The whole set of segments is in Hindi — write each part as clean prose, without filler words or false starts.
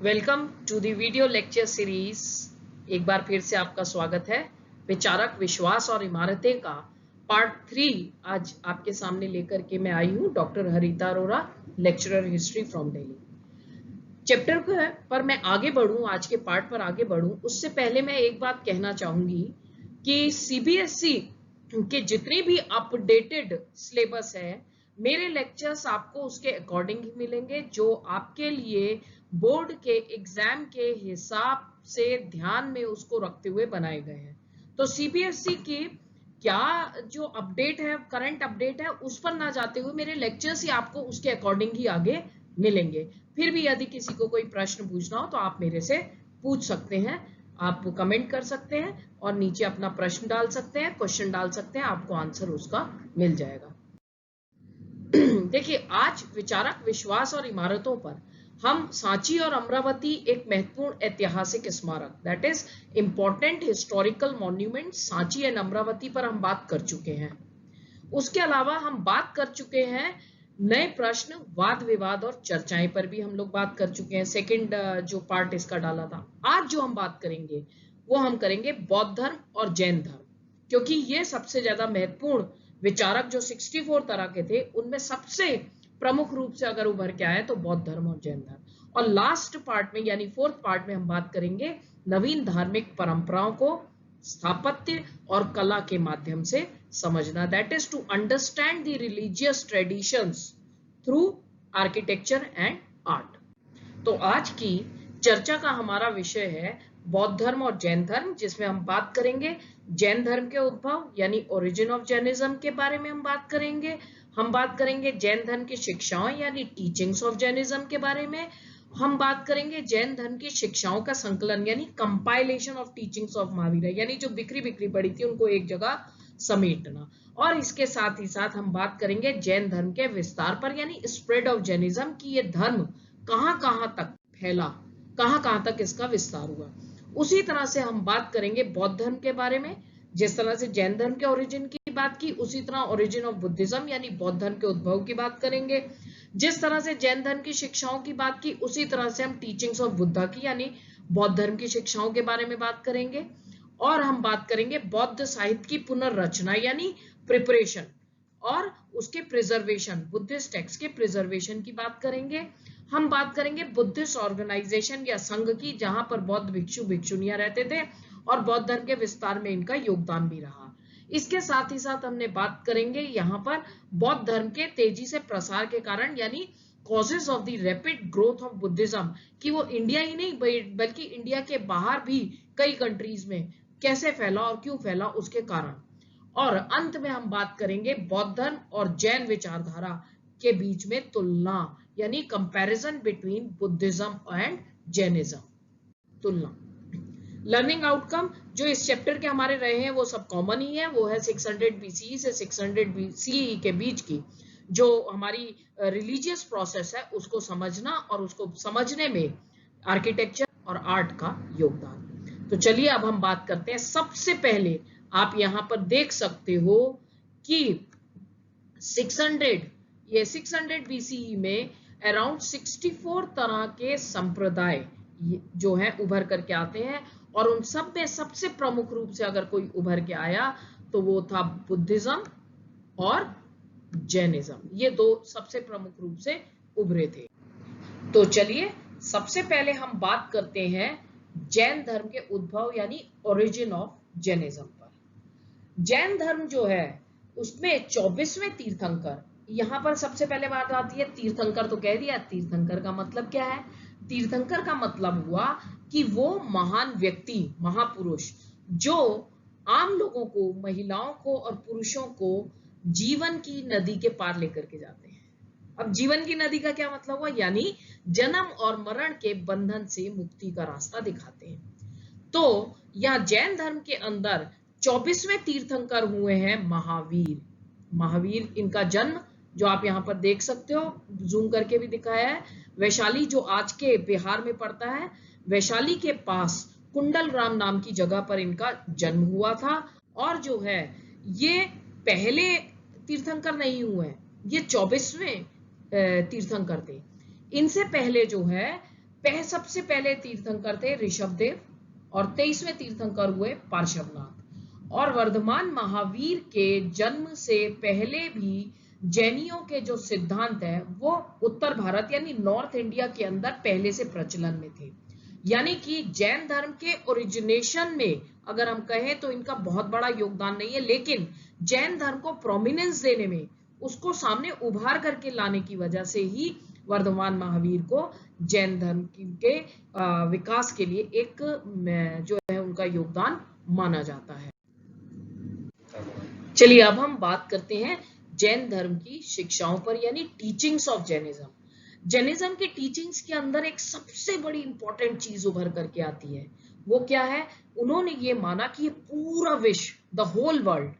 Welcome to the video lecture series. एक बार फिर से आपका स्वागत है। विचारक, विश्वास और इमारतें का पार्ट 3 आज आपके सामने लेकर के मैं आई हूँ। Doctor Harita Arora, lecturer history from Delhi. Chapter पर मैं आगे बढ़ूं, आज के पार्ट पर आगे बढ़ूं उससे पहले मैं एक बात कहना चाहूंगी कि सीबीएसई के जितने भी अपडेटेड सिलेबस है, मेरे लेक्चर्स आपको उसके अकॉर्डिंग ही मिलेंगे, जो आपके लिए बोर्ड के एग्जाम के हिसाब से ध्यान में उसको रखते हुए बनाए गए हैं। तो सीबीएसई की क्या जो अपडेट है, करंट अपडेट है, उस पर ना जाते हुए मेरे लेक्चर्स ही आपको उसके अकॉर्डिंग ही आगे मिलेंगे। फिर भी यदि किसी को कोई प्रश्न पूछना हो तो आप मेरे से पूछ सकते हैं, आप कमेंट कर सकते हैं और नीचे अपना प्रश्न डाल सकते हैं, क्वेश्चन डाल सकते हैं, आपको आंसर उसका मिल जाएगा। देखिए, आज विचारक, विश्वास और इमारतों पर हम सांची और अमरावती, एक महत्वपूर्ण ऐतिहासिक स्मारक, that is important historical monument, Sanchi and Amravati पर हम बात कर चुके हैं। उसके अलावा हम बात कर चुके हैं नए प्रश्न, वाद विवाद और चर्चाएं पर भी हम लोग बात कर चुके हैं। सेकंड जो पार्ट इसका डाला था। आज जो हम बात करेंगे वो हम करेंगे बौद्ध धर्म और जैन धर्म, क्योंकि ये सबसे ज्यादा महत्वपूर्ण विचारक जो 64 तरह के थे उनमें सबसे प्रमुख रूप से अगर उभर के आए तो बौद्ध धर्म और जैन धर्म। और लास्ट पार्ट में यानी फोर्थ पार्ट में हम बात करेंगे नवीन धार्मिक परंपराओं को स्थापत्य और कला के माध्यम से समझना, that is to understand the religious traditions through architecture and art. तो आज की चर्चा का हमारा विषय है बौद्ध धर्म और जैन धर्म, जिसमें हम बात करेंगे जैन धर्म के उद्भव यानी ओरिजिन ऑफ जैनिज्म के बारे में हम बात करेंगे। हम बात करेंगे जैन धर्म की शिक्षाओं यानी टीचिंग्स ऑफ जैनिज्म के बारे में। हम बात करेंगे जैन धर्म की शिक्षाओं का संकलन यानी compilation of teachings of Mahavir, यानी जो बिखरी बिखरी पड़ी थी उनको एक जगह समेटना। और इसके साथ ही साथ हम बात करेंगे जैन धर्म के विस्तार पर यानी स्प्रेड ऑफ जैनिज्म, की ये धर्म कहां तक फैला, कहां तक इसका विस्तार हुआ। उसी तरह से हम बात करेंगे बौद्ध धर्म के बारे में। जिस तरह से जैन धर्म के ओरिजिन की बात की, उसी तरह ओरिजिन ऑफ बुद्धिज्म यानी बौद्ध धर्म के उद्भव की बात करेंगे। जिस तरह से जैन धर्म की शिक्षाओं की बात की, उसी तरह से हम टीचिंग्स ऑफ बुद्धा की यानी बौद्ध धर्म की शिक्षाओं के बारे में बात करेंगे। और हम बात करेंगे बौद्ध साहित्य की पुनर्रचना यानी प्रिपरेशन और उसके प्रिजर्वेशन, बुद्धिस्ट टेक्स्ट के प्रिजर्वेशन की बात करेंगे। हम बात करेंगे बुद्धिस्ट ऑर्गेनाइजेशन या संघ की, जहां पर बौद्ध भिक्षु भिक्षुनियां रहते थे और बौद्ध धर्म के विस्तार में इनका योगदान भी रहा। इसके साथ ही साथ हमने बात करेंगे यहाँ पर बौद्ध धर्म के तेजी से प्रसार के कारण यानी causes of the rapid growth of Buddhism, कि वो इंडिया ही नहीं बल्कि इंडिया के बाहर भी कई कंट्रीज में कैसे फैला और क्यों फैला उसके कारण। और अंत में हम बात करेंगे बौद्ध धर्म और जैन विचारधारा के बीच में तुलना यानी comparison between Buddhism and Jainism, तुलना। लर्निंग आउटकम जो इस चैप्टर के हमारे रहे हैं वो सब कॉमन ही है, वो है 600 बीसीई से 600 बीसीई के बीच की जो हमारी रिलीजियस प्रोसेस है उसको समझना और उसको समझने में आर्किटेक्चर और आर्ट का योगदान। तो चलिए अब हम बात करते हैं। सबसे पहले आप यहां पर देख सकते हो कि 600 बीसीई में अराउंड 64 तरह के संप्रदाय जो है उभर करके आते हैं, और उन सब में सबसे प्रमुख रूप से अगर कोई उभर के आया तो वो था बुद्धिज्म और जैनिज्म। ये दो सबसे प्रमुख रूप से उभरे थे। तो चलिए सबसे पहले हम बात करते हैं जैन धर्म के उद्भव यानी ओरिजिन ऑफ जैनिज्म पर। जैन धर्म जो है उसमें 24वें तीर्थंकर, यहां पर सबसे पहले बात आती है तीर्थंकर। तो कह दिया तीर्थंकर का मतलब क्या है। तीर्थंकर का मतलब हुआ कि वो महान व्यक्ति, महापुरुष जो आम लोगों को, महिलाओं को और पुरुषों को जीवन की नदी के पार लेकर के जाते हैं। अब जीवन की नदी का क्या मतलब हुआ, यानी जन्म और मरण के बंधन से मुक्ति का रास्ता दिखाते हैं। तो यहाँ जैन धर्म के अंदर 24वें तीर्थंकर हुए हैं महावीर। महावीर इनका जन्म जो आप यहाँ पर देख सकते हो, जूम करके भी दिखाया है, वैशाली जो आज के बिहार में पड़ता है, वैशाली के पास कुंडलग्राम नाम की जगह पर इनका जन्म हुआ था। और जो है ये पहले तीर्थंकर नहीं हुए, ये 24वें तीर्थंकर थे। इनसे पहले जो है सबसे पहले तीर्थंकर थे ऋषभदेव और 23वें तीर्थंकर हुए पार्श्वनाथ। और वर्धमान महावीर के जन्म से पहले भी जैनियों के जो सिद्धांत है वो उत्तर भारत यानी नॉर्थ इंडिया के अंदर पहले से प्रचलन में थे। यानी कि जैन धर्म के ओरिजिनेशन में अगर हम कहें तो इनका बहुत बड़ा योगदान नहीं है, लेकिन जैन धर्म को प्रोमिनेंस देने में, उसको सामने उभार करके लाने की वजह से ही वर्धमान महावीर को जैन धर्म के विकास के लिए एक जो है उनका योगदान माना जाता है। चलिए अब हम बात करते हैं जैन धर्म की शिक्षाओं पर, यानी टीचिंग्स ऑफ जैनिज्म। जैनिज्म के टीचिंग्स के अंदर एक सबसे बड़ी इंपॉर्टेंट चीज उभर करके आती है, वो क्या है? उन्होंने ये माना कि ये पूरा विश्व, द होल वर्ल्ड,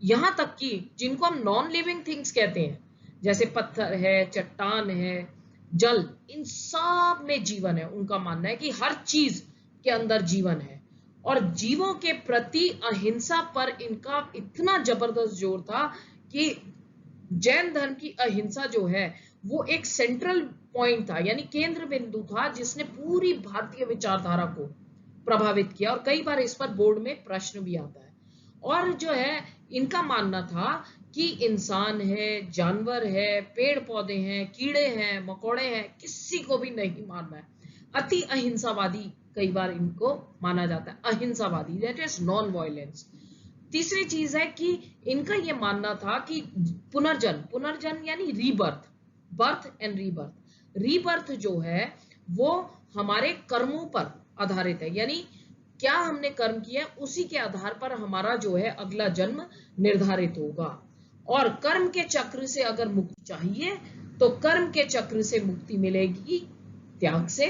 यहां तक कि जिनको हम नॉन लिविंग थिंग्स कहते हैं, जैसे पत्थर है, चट्टान है, जल, इन सब में जीवन है। उनका मानना है कि हर चीज के अंदर जीवन है और जीवों के प्रति अहिंसा पर इनका इतना जबरदस्त जोर था कि जैन धर्म की अहिंसा जो है वो एक सेंट्रल पॉइंट था, यानी केंद्र बिंदु था जिसने पूरी भारतीय विचारधारा को प्रभावित किया। और कई बार इस पर बोर्ड में प्रश्न भी आता है। और जो है इनका मानना था कि इंसान है, जानवर है, पेड़ पौधे हैं, कीड़े हैं, मकोड़े हैं, किसी को भी नहीं मारना है। अति अहिंसावादी कई बार इनको माना जाता है, अहिंसावादी, दैट इज नॉन वायलेंस। तीसरी चीज है कि इनका यह मानना था कि पुनर्जन्म यानी rebirth, birth and rebirth, rebirth जो है वो हमारे कर्मों पर आधारित है, यानी क्या हमने कर्म किया उसी के आधार पर हमारा जो है अगला जन्म निर्धारित होगा। और कर्म के चक्र से अगर मुक्ति चाहिए तो कर्म के चक्र से मुक्ति मिलेगी त्याग से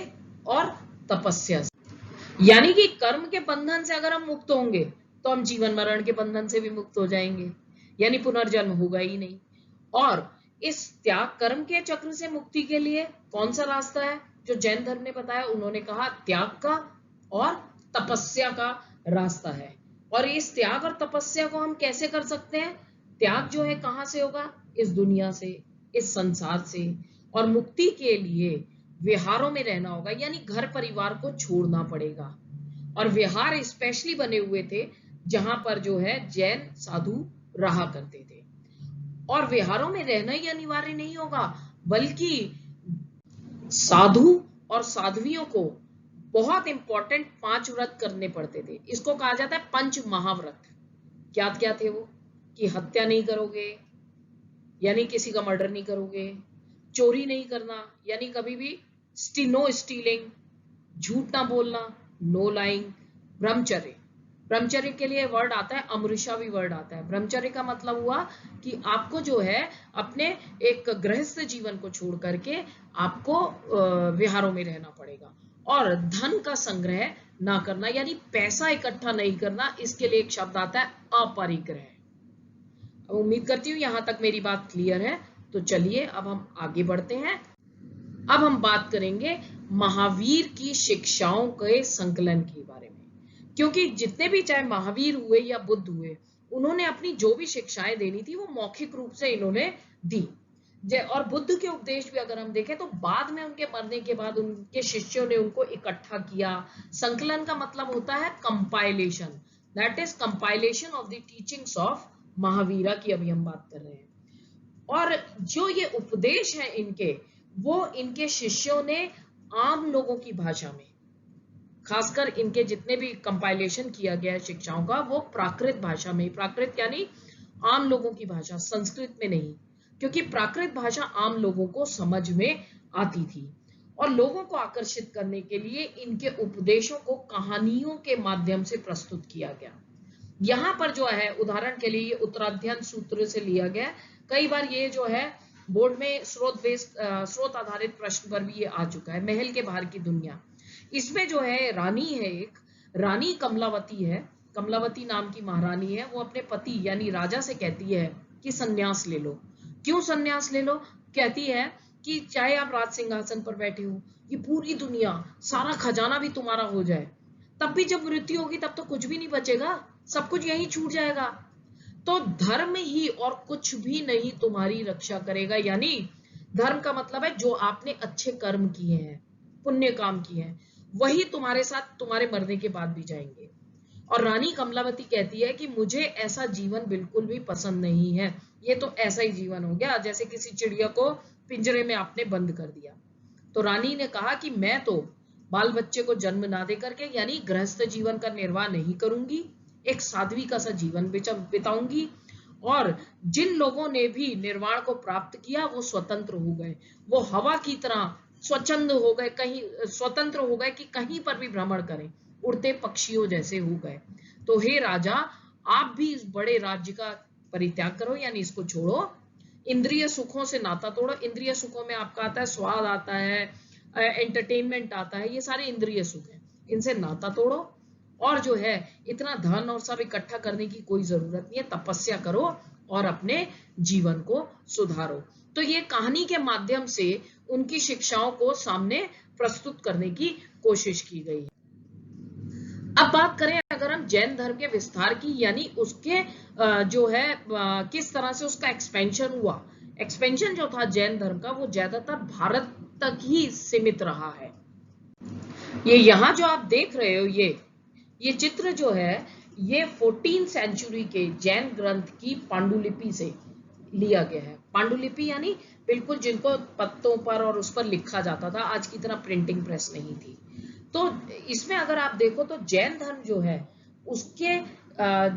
और तपस्या से। यानी कि कर्म के बंधन से अगर हम मुक्त होंगे तो हम जीवन मरण के बंधन से भी मुक्त हो जाएंगे, यानी पुनर्जन्म होगा ही नहीं। और इस त्याग कर्म के चक्र से मुक्ति के लिए कौन सा रास्ता है जो जैन धर्म ने बताया? उन्होंने कहा त्याग का और तपस्या का रास्ता है। और इस त्याग और तपस्या को हम कैसे कर सकते हैं? त्याग जो है कहां से होगा? इस दुनिया से, इस संसार से। और मुक्ति के लिए विहारों में रहना होगा, यानी घर परिवार को छोड़ना पड़ेगा। और विहार स्पेशली बने हुए थे जहां पर जो है जैन साधु रहा करते थे। और विहारों में रहना ही अनिवार्य नहीं होगा, बल्कि साधु और साध्वियों को बहुत इंपॉर्टेंट 5 व्रत करने पड़ते थे। इसको कहा जाता है पंच महाव्रत। क्या क्या थे वो? कि हत्या नहीं करोगे, यानी किसी का मर्डर नहीं करोगे, चोरी नहीं करना, यानी कभी भी नो स्टीलिंग, झूठ ना बोलना, नो लाइंग, ब्रह्मचर्य। ब्रह्मचर्य के लिए वर्ड आता है अमृषावी वर्ड आता है। ब्रह्मचर्य का मतलब हुआ कि आपको जो है अपने एक गृहस्थ जीवन को छोड़ करके आपको विहारों में रहना पड़ेगा। और धन का संग्रह ना करना, यानी पैसा इकट्ठा नहीं करना, इसके लिए एक शब्द आता है अपरिग्रह। उम्मीद करती हूँ यहां तक मेरी बात क्लियर है। तो चलिए अब हम आगे बढ़ते हैं। अब हम बात करेंगे महावीर की शिक्षाओं के संकलन के बारे में, क्योंकि जितने भी चाहे महावीर हुए या बुद्ध हुए, उन्होंने अपनी जो भी शिक्षाएं देनी थी वो मौखिक रूप से इन्होंने दी। और बुद्ध के उपदेश भी अगर हम देखें तो बाद में उनके मरने के बाद उनके शिष्यों ने उनको इकट्ठा किया। संकलन का मतलब होता है compilation, that is compilation of the teachings of Mahavira की अभी हम बात कर रहे हैं। और जो ये उपदेश है इनके, वो इनके शिष्यों ने आम लोगों की भाषा में, खासकर इनके जितने भी कंपाइलेशन किया गया है शिक्षाओं का, वो प्राकृत भाषा में, प्राकृत यानी आम लोगों की भाषा, संस्कृत में नहीं, क्योंकि प्राकृत भाषा आम लोगों को समझ में आती थी। और लोगों को आकर्षित करने के लिए इनके उपदेशों को कहानियों के माध्यम से प्रस्तुत किया गया। यहाँ पर जो है उदाहरण के लिए ये उत्तराध्ययन सूत्र से लिया गया। कई बार ये जो है बोर्ड में स्रोत आधारित प्रश्न पर भी ये आ चुका है। महल के बाहर की दुनिया, इसमें जो है रानी है, एक रानी कमलावती है, कमलावती नाम की महारानी है। वो अपने पति यानी राजा से कहती है कि संन्यास ले लो। क्यों संन्यास ले लो? कहती है कि चाहे आप राज सिंहासन पर बैठे हो, ये पूरी दुनिया, सारा खजाना भी तुम्हारा हो जाए, तब भी जब मृत्यु होगी तब तो कुछ भी नहीं बचेगा, सब कुछ यहीं छूट जाएगा। तो धर्म ही और कुछ भी नहीं तुम्हारी रक्षा करेगा। यानी धर्म का मतलब है जो आपने अच्छे कर्म किए हैं, पुण्य काम किए हैं वही तुम्हारे साथ तुम्हारे मरने के बाद भी जाएंगे। और रानी कमलावती कहती है कि मुझे ऐसा जीवन बिल्कुल भी पसंद नहीं है, ये तो ऐसा ही जीवन हो गया जैसे किसी चिड़िया को पिंजरे में आपने बंद कर दिया। तो रानी ने कहा कि मैं तो बाल बच्चे को जन्म ना दे करके यानी गृहस्थ जीवन का निर्वाह नहीं करूंगी, एक साध्वी का सा जीवन बिताऊंगी। और जिन लोगों ने भी निर्वाण को प्राप्त किया वो स्वतंत्र हो गए, वो हवा की तरह स्वच्छंद हो गए, कहीं स्वतंत्र हो गए कि कहीं पर भी भ्रमण करें, उड़ते पक्षियों जैसे हो गए। तो हे राजा, आप भी इस बड़े राज्य का परित्याग करो, यानी इसको छोड़ो, इंद्रिय सुखों से नाता तोड़ो। इंद्रिय सुखों में आपका आता है स्वाद, आता है एंटरटेनमेंट, आता है, ये सारे इंद्रिय सुख हैं, इनसे नाता तोड़ो। और जो है इतना धन और सब इकट्ठा करने की कोई जरूरत नहीं है, तपस्या करो और अपने जीवन को सुधारो। तो ये कहानी के माध्यम से उनकी शिक्षाओं को सामने प्रस्तुत करने की कोशिश की गई है। अब बात करें अगर हम जैन धर्म के विस्तार की, यानी उसके जो है किस तरह से उसका एक्सपेंशन हुआ। एक्सपेंशन जो था जैन धर्म का वो ज्यादातर भारत तक ही सीमित रहा है। ये यहाँ जो आप देख रहे हो, ये चित्र जो है ये 14th सेंचुरी के जैन ग्रंथ की पांडुलिपि से लिया गया है। पांडुलिपि यानी बिल्कुल जिनको पत्तों पर और उस पर लिखा जाता था, आज की तरह प्रिंटिंग प्रेस नहीं थी। तो इसमें अगर आप देखो तो जैन धर्म जो है उसके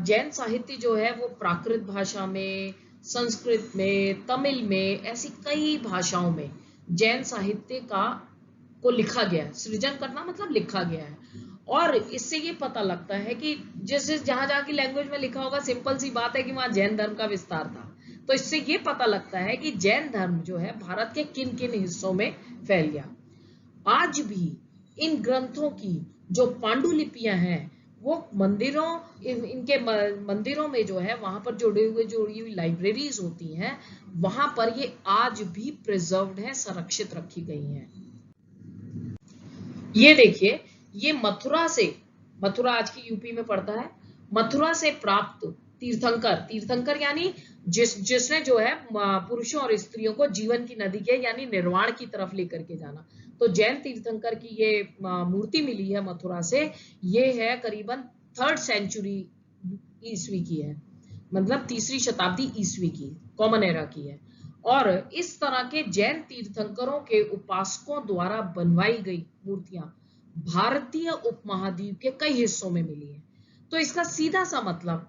जैन साहित्य जो है वो प्राकृत भाषा में, संस्कृत में, तमिल में, ऐसी कई भाषाओं में जैन साहित्य को लिखा गया है। सृजन करना मतलब लिखा गया है। और इससे ये पता लगता है कि जैसे जहां जहां की लैंग्वेज में लिखा होगा, सिंपल सी बात है कि वहां जैन धर्म का विस्तार था। तो इससे ये पता लगता है कि जैन धर्म जो है भारत के किन किन हिस्सों में फैल गया। आज भी इन ग्रंथों की जो पांडुलिपियां हैं वो मंदिरों, इनके मंदिरों में जो है वहां पर जुड़ी हुई लाइब्रेरीज होती हैं, वहां पर ये आज भी प्रिजर्व्ड है, संरक्षित रखी गई हैं। ये देखिए, ये मथुरा आज की यूपी में पड़ता है, मथुरा से प्राप्त तीर्थंकर यानी जिसने जो है पुरुषों और स्त्रियों को जीवन की नदी के यानी निर्वाण की तरफ लेकर के जाना। तो जैन तीर्थंकर की ये मूर्ति मिली है मथुरा से, ये है करीबन 3rd सेंचुरी ईस्वी की है, मतलब 3री शताब्दी ईस्वी की, कॉमन एरा की है। और इस तरह के जैन तीर्थंकरों के उपासकों द्वारा बनवाई गई मूर्तियां भारतीय उपमहाद्वीप के कई हिस्सों में मिली है। तो इसका सीधा सा मतलब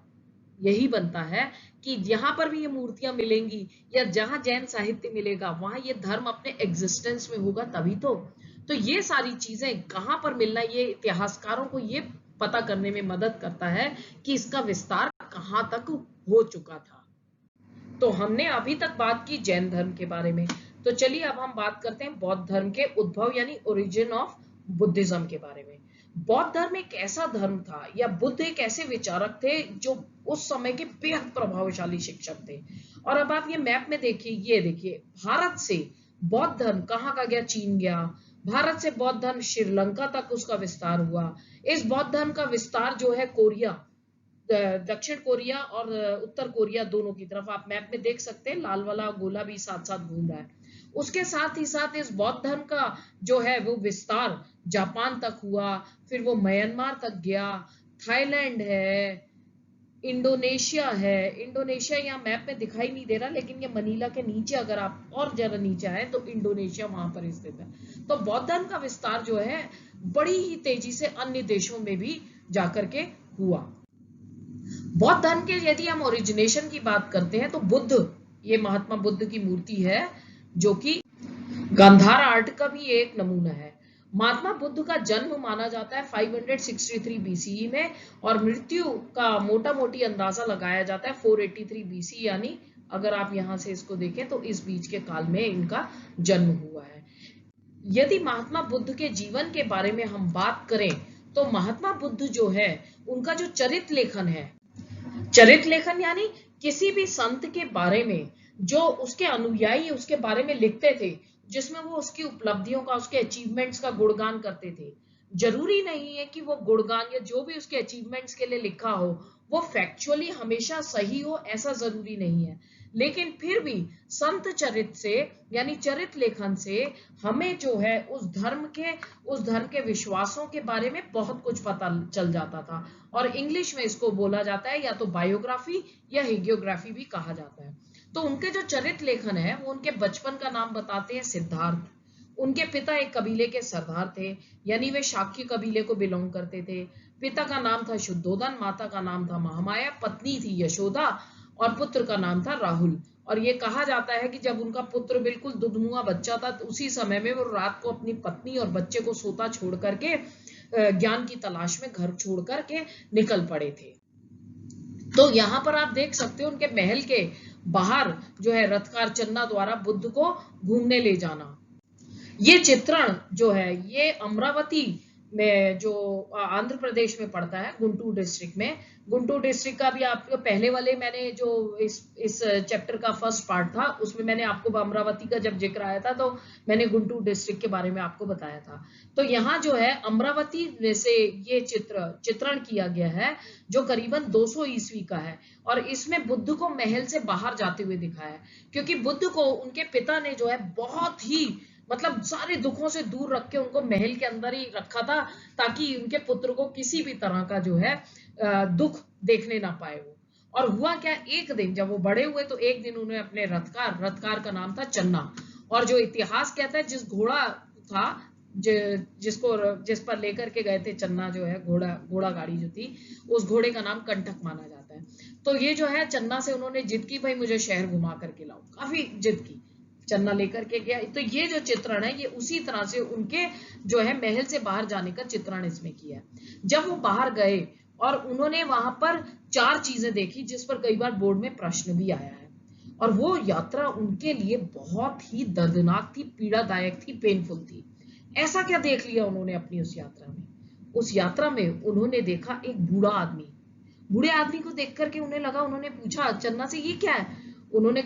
यही बनता है कि जहां पर भी ये मूर्तियां मिलेंगी या जहां जैन साहित्य मिलेगा वहां ये धर्म अपने एग्जिस्टेंस में होगा तभी तो ये सारी चीजें कहां पर मिलना, ये इतिहासकारों को ये पता करने में मदद करता है कि इसका विस्तार कहां तक हो चुका था। तो हमने अभी तक बात की जैन धर्म के बारे में, तो चलिए अब हम बात करते हैं बौद्ध धर्म के उद्भव यानी ओरिजिन ऑफ बुद्धिज्म के बारे में। बौद्ध धर्म एक ऐसा धर्म था या बुद्ध एक ऐसे विचारक थे जो उस समय के बेहद प्रभावशाली शिक्षक थे। और अब आप ये मैप में देखिए, ये देखिए भारत से बौद्ध धर्म कहाँ का गया, चीन गया। भारत से बौद्ध धर्म श्रीलंका तक उसका विस्तार हुआ। इस बौद्ध धर्म का विस्तार जो है कोरिया, दक्षिण कोरिया और उत्तर कोरिया दोनों की तरफ, आप मैप में देख सकते हैं लाल वाला गोला भी साथ साथ घूम रहा है। उसके साथ ही साथ इस बौद्ध धर्म का जो है वो विस्तार जापान तक हुआ, फिर वो म्यांमार तक गया, थाईलैंड है, इंडोनेशिया है। इंडोनेशिया यहाँ मैप में दिखाई नहीं दे रहा, लेकिन ये मनीला के नीचे अगर आप और जरा नीचे आए तो इंडोनेशिया वहां पर स्थित है। तो बौद्ध धर्म का विस्तार जो है बड़ी ही तेजी से अन्य देशों में भी जाकर के हुआ। बौद्ध धर्म के यदि हम ओरिजिनेशन की बात करते हैं तो बुद्ध, ये महात्मा बुद्ध की मूर्ति है जो कि गांधार आर्ट का भी एक नमूना है। महात्मा बुद्ध का जन्म माना जाता है 563 बीसीई में और मृत्यु का मोटा मोटी अंदाजा लगाया जाता है 483 बीसी, यानी अगर आप यहां से इसको देखें तो इस बीच के काल में इनका जन्म हुआ है। यदि महात्मा बुद्ध के जीवन के बारे में हम बात करें तो महात्मा बुद्ध जो है उनका जो चरित्र लेखन है, चरित्र लेखन यानी किसी भी संत के बारे में जो उसके अनुयायी उसके बारे में लिखते थे, जिसमें वो उसकी उपलब्धियों का, उसके अचीवमेंट्स का गुणगान करते थे। जरूरी नहीं है कि वो गुणगान या जो भी उसके अचीवमेंट्स के लिए लिखा हो वो फैक्चुअली हमेशा सही हो, ऐसा जरूरी नहीं है। लेकिन फिर भी संत चरित से यानी चरित लेखन से हमें जो है उस धर्म के विश्वासों के बारे में बहुत कुछ पता चल जाता था। और इंग्लिश में इसको बोला जाता है या तो बायोग्राफी या हेगियोग्राफी भी कहा जाता है। तो उनके जो चरित लेखन है वो उनके बचपन का नाम बताते हैं सिद्धार्थ। उनके पिता एक कबीले के सरदार थे, यानी वे शाक्य कबीले को बिलोंग करते थे। पिता का नाम था शुद्धोदन, माता का नाम था महामाया, पत्नी थी यशोदा और पुत्र का नाम था राहुल। और ये कहा जाता है कि जब उनका पुत्र बिल्कुल दुधमुआ बच्चा था तो उसी समय में वो रात को अपनी पत्नी और बच्चे को सोता छोड़ करके ज्ञान की तलाश में घर छोड़ करके निकल पड़े थे। तो यहाँ पर आप देख सकते हो उनके महल के बाहर जो है रथकार चन्ना द्वारा बुद्ध को घूमने ले जाना। ये चित्रण जो है ये अमरावती में जो आंध्र प्रदेश में पड़ता है, गुंटूर डिस्ट्रिक्ट में। गुंटूर डिस्ट्रिक्ट का भी आपको पहले वाले मैंने जो इस चैप्टर का फर्स्ट पार्ट था उसमें मैंने आपको अमरावती का जब जिक्र आया था तो मैंने गुंटूर डिस्ट्रिक्ट के बारे में आपको बताया था। तो यहाँ जो है अमरावती में से ये चित्रण किया गया है जो करीबन 200 ईस्वी का है। और इसमें बुद्ध को महल से बाहर जाते हुए दिखाया है, क्योंकि बुद्ध को उनके पिता ने जो है बहुत ही मतलब सारे दुखों से दूर रख के उनको महल के अंदर ही रखा था, ताकि उनके पुत्र को किसी भी तरह का जो है दुख देखने ना पाए वो। और हुआ क्या, एक दिन जब वो बड़े हुए तो एक दिन उन्हें अपने रथकार का नाम था चन्ना, और जो इतिहास कहता है जिस घोड़ा था जिस पर लेकर के गए थे चन्ना जो है घोड़ा गाड़ी जो थी, उस घोड़े का नाम कंटक माना जाता है। तो ये जो है चन्ना से उन्होंने जिद की, भाई मुझे शहर घुमा करके लाओ, काफी जिद की, चन्ना लेकर के गया। तो ये जो चित्रण है ये उसी तरह से उनके जो है महल से बाहर जाने का चित्रण इसमें किया है। जब वो बाहर गए और उन्होंने वहां पर 4 चीजें देखी जिस पर कई बार बोर्ड में प्रश्न भी आया है, और वो यात्रा उनके लिए बहुत ही दर्दनाक थी, पीड़ादायक थी, पेनफुल थी। ऐसा क्या देख लिया उन्होंने अपनी उस यात्रा में? उस यात्रा में उन्होंने देखा एक बूढ़ा आदमी। बूढ़े आदमी को देख करके उन्हें लगा, उन्होंने पूछा चन्ना से ये क्या है?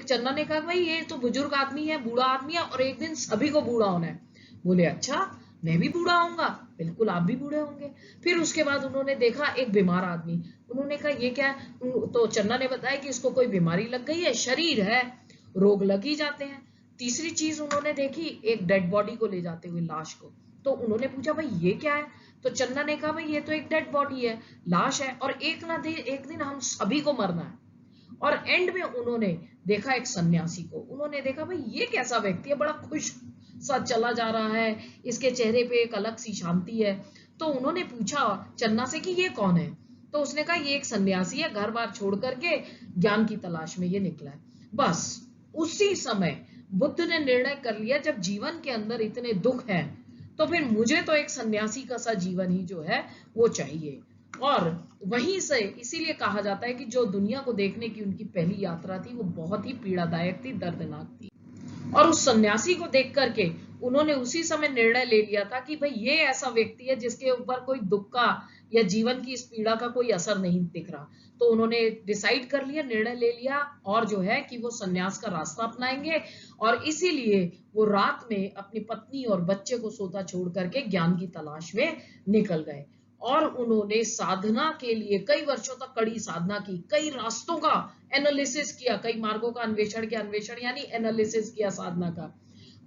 चन्ना ने कहा भाई ये तो बुजुर्ग आदमी है, बूढ़ा आदमी है, और एक दिन सभी को बूढ़ा होना है। बोले अच्छा, मैं भी बूढ़ा होऊंगा? बिल्कुल आप भी बूढ़े होंगे। फिर उसके बाद उन्होंने देखा एक बीमार आदमी। उन्होंने कहा ये क्या है? तो चन्ना ने बताया कि इसको कोई बीमारी लग गई है, शरीर है, रोग लग ही जाते हैं। तीसरी चीज उन्होंने देखी एक डेड बॉडी को ले जाते हुए, लाश को। तो उन्होंने पूछा भाई ये क्या है? तो चन्ना ने कहा भाई ये तो एक डेड बॉडी है, लाश है, और एक दिन हम सभी को मरना है। और एंड में उन्होंने देखा एक सन्यासी को। उन्होंने देखा भाई ये कैसा व्यक्ति है, बड़ा खुश सा चला जा रहा है, इसके चेहरे पे एक अलग सी शांति है। तो उन्होंने पूछा चन्ना से कि ये कौन है? तो उसने कहा ये एक सन्यासी है, घर बार छोड़ करके ज्ञान की तलाश में ये निकला है। बस उसी समय बुद्ध ने निर्णय कर लिया, जब जीवन के अंदर इतने दुख हैं तो फिर मुझे तो एक सन्यासी का सा जीवन ही जो है वो चाहिए। और वहीं से इसीलिए कहा जाता है कि जो दुनिया को देखने की उनकी पहली यात्रा थी वो बहुत ही पीड़ादायक थी, दर्दनाक थी। और उस सन्यासी को देख करके उन्होंने उसी समय निर्णय ले लिया था कि भाई ये ऐसा व्यक्ति है जिसके ऊपर कोई दुख का या जीवन की इस पीड़ा का कोई असर नहीं दिख रहा। तो उन्होंने डिसाइड कर लिया, निर्णय ले लिया, और जो है कि वो सन्यास का रास्ता अपनाएंगे। और इसीलिए वो रात में अपनी पत्नी और बच्चे को सोता छोड़ करके ज्ञान की तलाश में निकल गए। और उन्होंने साधना के लिए कई वर्षों तक कड़ी साधना की, कई रास्तों का एनालिसिस किया, कई मार्गों का अन्वेषण यानी एनालिसिस किया साधना का।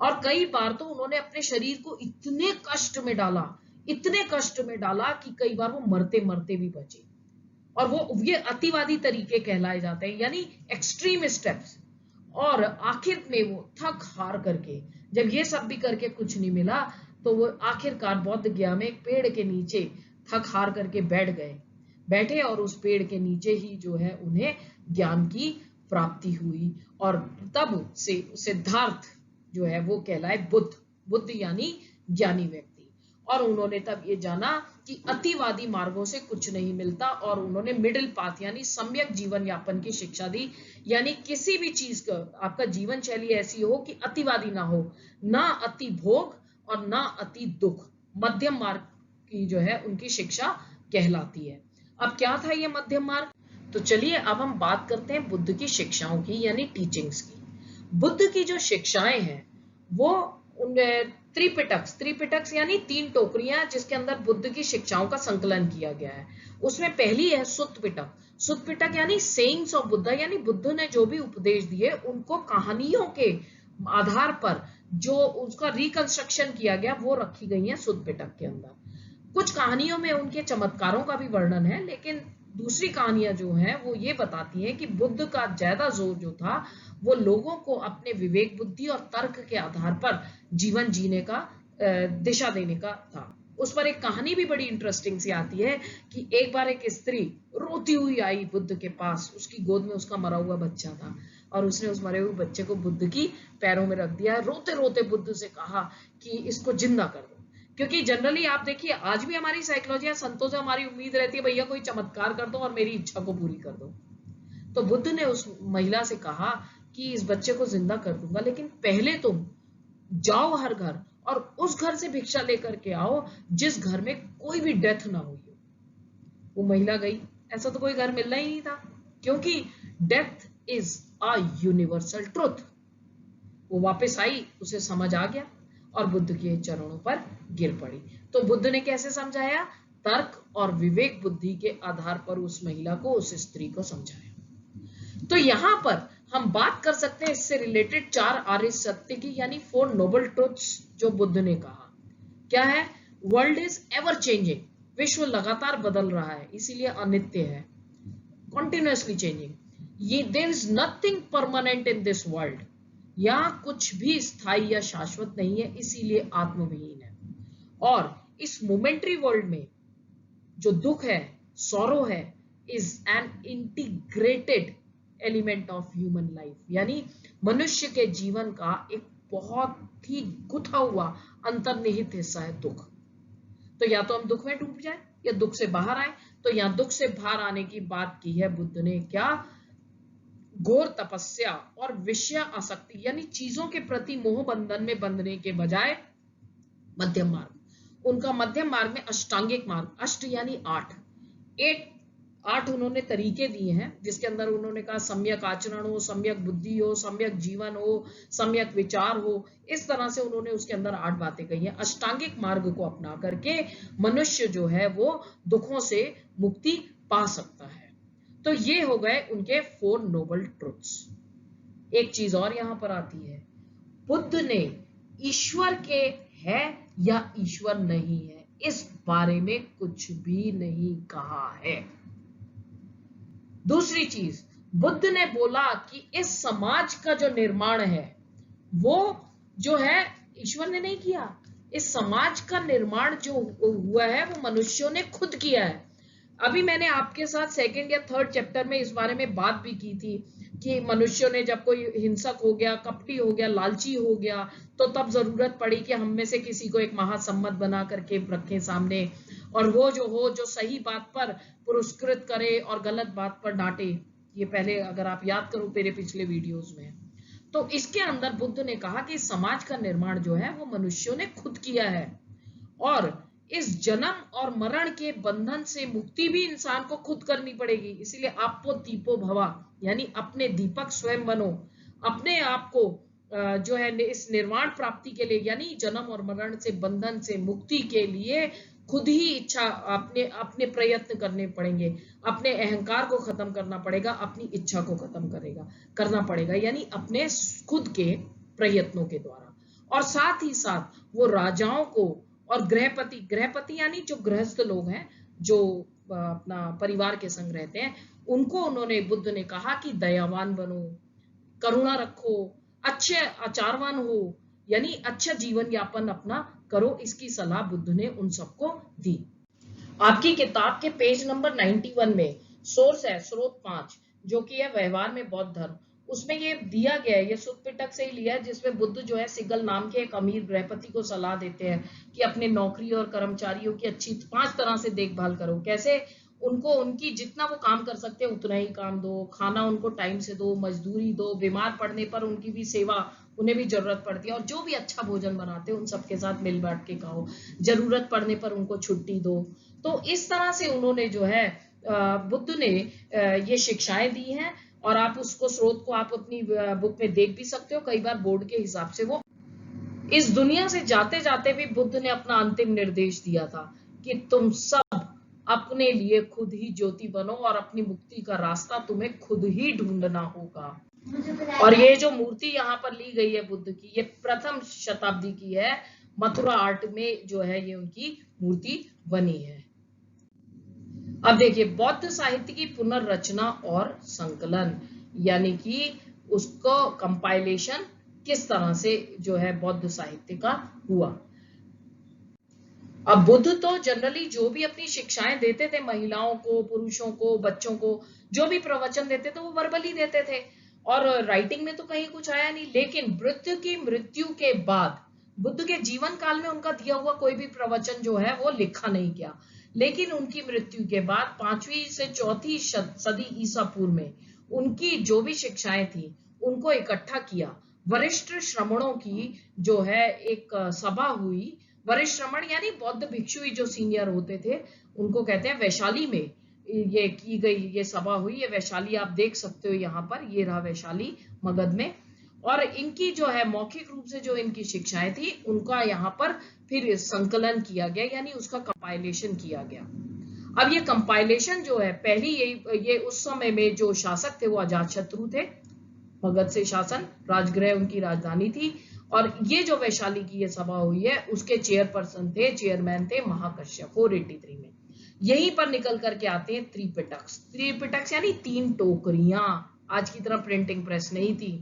और कई बार तो उन्होंने अपने शरीर को इतने कष्ट में डाला कि कई बार वो मरते मरते भी बचे। और वो ये अतिवादी तरीके कहलाए जाते हैं, यानी एक्सट्रीम स्टेप्स। और आखिर में वो थक हार करके, जब ये सब भी करके कुछ नहीं मिला, तो वो आखिरकार बौद्ध गया में एक पेड़ के नीचे थक हार करके बैठे, और उस पेड़ के नीचे ही जो है उन्हें ज्ञान की प्राप्ति हुई। और तब से सिद्धार्थ जो है वो कहलाए बुद्ध यानी ज्ञानी व्यक्ति। और उन्होंने तब ये जाना कि अतिवादी मार्गों से कुछ नहीं मिलता, और उन्होंने मिडिल पाथ यानी सम्यक जीवन यापन की शिक्षा दी। यानी किसी भी चीज का आपका जीवन शैली ऐसी हो कि अतिवादी ना हो, ना अति भोग और ना अति दुख, मध्यम मार्ग की जो है उनकी शिक्षा कहलाती है। अब क्या था ये मध्यम मार्ग? तो चलिए अब हम बात करते हैं बुद्ध की शिक्षाओं की यानी टीचिंग्स की। बुद्ध की जो शिक्षाएं हैं वो त्रिपिटक यानी 3 टोकरियां जिसके अंदर बुद्ध की शिक्षाओं का संकलन किया गया है। उसमें पहली है सुत्त पिटक यानी सेइंग्स ऑफ बुद्धा, यानी बुद्ध ने जो भी उपदेश दिए उनको कहानियों के आधार पर जो उसका रिकंस्ट्रक्शन किया गया वो रखी गई है सुत्त पिटक के अंदर। कुछ कहानियों में उनके चमत्कारों का भी वर्णन है, लेकिन दूसरी कहानियां जो हैं वो ये बताती हैं कि बुद्ध का ज्यादा जोर जो था वो लोगों को अपने विवेक बुद्धि और तर्क के आधार पर जीवन जीने का दिशा देने का था। उस पर एक कहानी भी बड़ी इंटरेस्टिंग सी आती है कि एक बार एक स्त्री रोती हुई आई बुद्ध के पास, उसकी गोद में उसका मरा हुआ बच्चा था और उसने उस मरे हुए बच्चे को बुद्ध की पैरों में रख दिया। रोते रोते बुद्ध से कहा कि इसको जिंदा कर दो, क्योंकि जनरली आप देखिए आज भी हमारी साइकोलॉजी, संतों से हमारी उम्मीद रहती है भैया कोई चमत्कार कर दो और मेरी इच्छा को पूरी कर दो। तो बुद्ध ने उस महिला से कहा कि इस बच्चे को जिंदा कर दूंगा, लेकिन पहले तुम जाओ हर घर और उस घर से भिक्षा लेकर के आओ जिस घर में कोई भी डेथ ना हुई हो। वो महिला गई, ऐसा तो कोई घर मिलना ही नहीं था, क्योंकि death is a universal truth. वो वापस आई, उसे समझ आ गया और बुद्ध के चरणों पर गिर पड़ी। तो बुद्ध ने कैसे समझाया? तर्क और विवेक बुद्धि के आधार पर उस महिला को, उस स्त्री को समझाया। तो यहां पर हम बात कर सकते हैं इससे रिलेटेड 4 आर्य सत्य की, यानी 4 नोबल ट्रुथ्स जो बुद्ध ने कहा। क्या है? वर्ल्ड इज एवर चेंजिंग, विश्व लगातार बदल रहा है, इसीलिए अनित्य है, कॉन्टिन्यूअसली चेंजिंग। ये there is nothing permanent in this world, यहाँ कुछ भी स्थायी या शाश्वत नहीं है, इसीलिए आत्मविहीन है। और इस मोमेंटरी वर्ल्ड में जो दुख है, सॉरो है, is an integrated element of human life, यानी मनुष्य के जीवन का एक बहुत ही गुथा हुआ अंतर्निहित हिस्सा है दुख। तो या तो हम दुख में डूब जाए या दुख से बाहर आए। तो यहां दुख से बाहर आने की बात की है बुद्ध ने, क्या? घोर तपस्या और विषय आसक्ति, यानी चीजों के प्रति मोह बंधन में बंधने के बजाय मध्यम मार्ग। उनका मध्यम मार्ग में अष्टांगिक मार्ग, अष्ट यानी 8 उन्होंने तरीके दिए हैं, जिसके अंदर उन्होंने कहा सम्यक आचरण हो, सम्यक बुद्धि हो, सम्यक जीवन हो, सम्यक विचार हो। इस तरह से उन्होंने उसके अंदर 8 बातें कही हैं। अष्टांगिक मार्ग को अपना करके मनुष्य जो है वो दुखों से मुक्ति पा सकता है। तो ये हो गए उनके 4 नोबल ट्रुथ्स। एक चीज और यहां पर आती है, बुद्ध ने ईश्वर के है या ईश्वर नहीं है इस बारे में कुछ भी नहीं कहा है। दूसरी चीज, बुद्ध ने बोला कि इस समाज का जो निर्माण है वो जो है ईश्वर ने नहीं किया, इस समाज का निर्माण जो हुआ है वो मनुष्यों ने खुद किया है। अभी मैंने आपके साथ 2nd या 3rd चैप्टर में इस बारे में बात भी की थी कि मनुष्यों ने जब कोई हिंसक हो गया, कपटी हो गया, लालची हो गया, तो तब जरूरत पड़ी कि हम में से किसी को एक महासम्मत बना करके रखें सामने, और वो जो सही बात पर पुरस्कृत करे और गलत बात पर डांटे। ये पहले अगर आप याद करो मेरे पिछले वीडियोस में, तो इसके अंदर बुद्ध ने कहा कि समाज का निर्माण जो है वो मनुष्यों ने खुद किया है, और इस जन्म और मरण के बंधन से मुक्ति भी इंसान को खुद करनी पड़ेगी। इसीलिए आपो दीपो भवा, यानी अपने दीपक स्वयं बनो, अपने आप को जो है इस निर्वाण प्राप्ति के लिए, यानी जन्म और मरण से बंधन से मुक्ति के लिए खुद ही इच्छा, अपने प्रयत्न करने पड़ेंगे, अपने अहंकार को खत्म करना पड़ेगा, अपनी इच्छा को खत्म करना पड़ेगा, यानी अपने खुद के प्रयत्नों के द्वारा। और साथ ही साथ वो राजाओं को और गृहपति यानी जो गृहस्थ लोग हैं, जो अपना परिवार के संग रहते हैं, उनको उन्होंने, बुद्ध ने कहा कि दयावान बनो, करुणा रखो, अच्छे आचारवान हो, यानी अच्छा जीवन यापन अपना करो। इसकी सलाह बुद्ध ने उन सबको दी। आपकी किताब के पेज नंबर 91 में सोर्स है स्रोत 5, जो कि है व्यवहार में बौद्ध धर्म। उसमें ये दिया गया है, ये सुत्त पिटक से ही लिया है, जिसमें बुद्ध जो है सिगल नाम के एक अमीर गृहपति को सलाह देते हैं कि अपने नौकरी और कर्मचारियों की अच्छी 5 तरह से देखभाल करो। कैसे? उनको उनकी जितना वो काम कर सकते हैं उतना ही काम दो, खाना उनको टाइम से दो, मजदूरी दो, बीमार पड़ने पर उनकी भी सेवा, उन्हें भी जरूरत पड़ती है, और जो भी अच्छा भोजन बनाते हैं उन सबके साथ मिल बांट के खाओ, जरूरत पड़ने पर उनको छुट्टी दो। तो इस तरह से उन्होंने जो है बुद्ध ने ये शिक्षाएं दी हैं, और आप उसको स्रोत को आप अपनी बुक में देख भी सकते हो। कई बार बोर्ड के हिसाब से वो इस दुनिया से जाते जाते भी बुद्ध ने अपना अंतिम निर्देश दिया था कि तुम सब अपने लिए खुद ही ज्योति बनो और अपनी मुक्ति का रास्ता तुम्हें खुद ही ढूंढना होगा। और ये जो मूर्ति यहाँ पर ली गई है बुद्ध की, ये प्रथम शताब्दी की है। मथुरा आर्ट में जो है ये उनकी मूर्ति बनी है। अब देखिए बौद्ध साहित्य की पुनर्रचना और संकलन, यानी कि उसको कंपाइलेशन किस तरह से जो है बौद्ध साहित्य का हुआ। अब बुद्ध तो जनरली जो भी अपनी शिक्षाएं देते थे महिलाओं को, पुरुषों को, बच्चों को, जो भी प्रवचन देते थे वो वर्बली देते थे और राइटिंग में तो कहीं कुछ आया नहीं। लेकिन बुद्ध की मृत्यु के बाद, बुद्ध के जीवन काल में उनका दिया हुआ कोई भी प्रवचन जो है वो लिखा नहीं गया, लेकिन उनकी मृत्यु के बाद 5वीं से 4वीं सदी ईसा पूर्व में उनकी जो भी शिक्षाएं थी उनको इकट्ठा किया। वरिष्ठ श्रमणों की जो है एक सभा हुई। वरिष्ठ श्रमण यानी बौद्ध भिक्षु जो सीनियर होते थे उनको कहते हैं। वैशाली में ये की गई ये सभा हुई। ये वैशाली आप देख सकते हो यहाँ पर, ये रहा वैशाली मगध में। और इनकी जो है मौखिक रूप से जो इनकी शिक्षाएं थी उनका यहाँ पर फिर संकलन किया गया, यानी उसका कंपाइलेशन किया गया। अब ये कंपाइलेशन जो है पहली ये उस समय में जो शासक थे वो अजातशत्रु थे। मगध से शासन, राजगृह उनकी राजधानी थी। और ये जो वैशाली की ये सभा हुई है उसके चेयरपर्सन थे, चेयरमैन थे महाकश्यप 483 में। यहीं पर निकल करके आते हैं त्रिपिटक्स। त्रिपिटक्स यानी 3 टोकरियां। आज की तरह प्रिंटिंग प्रेस नहीं थी।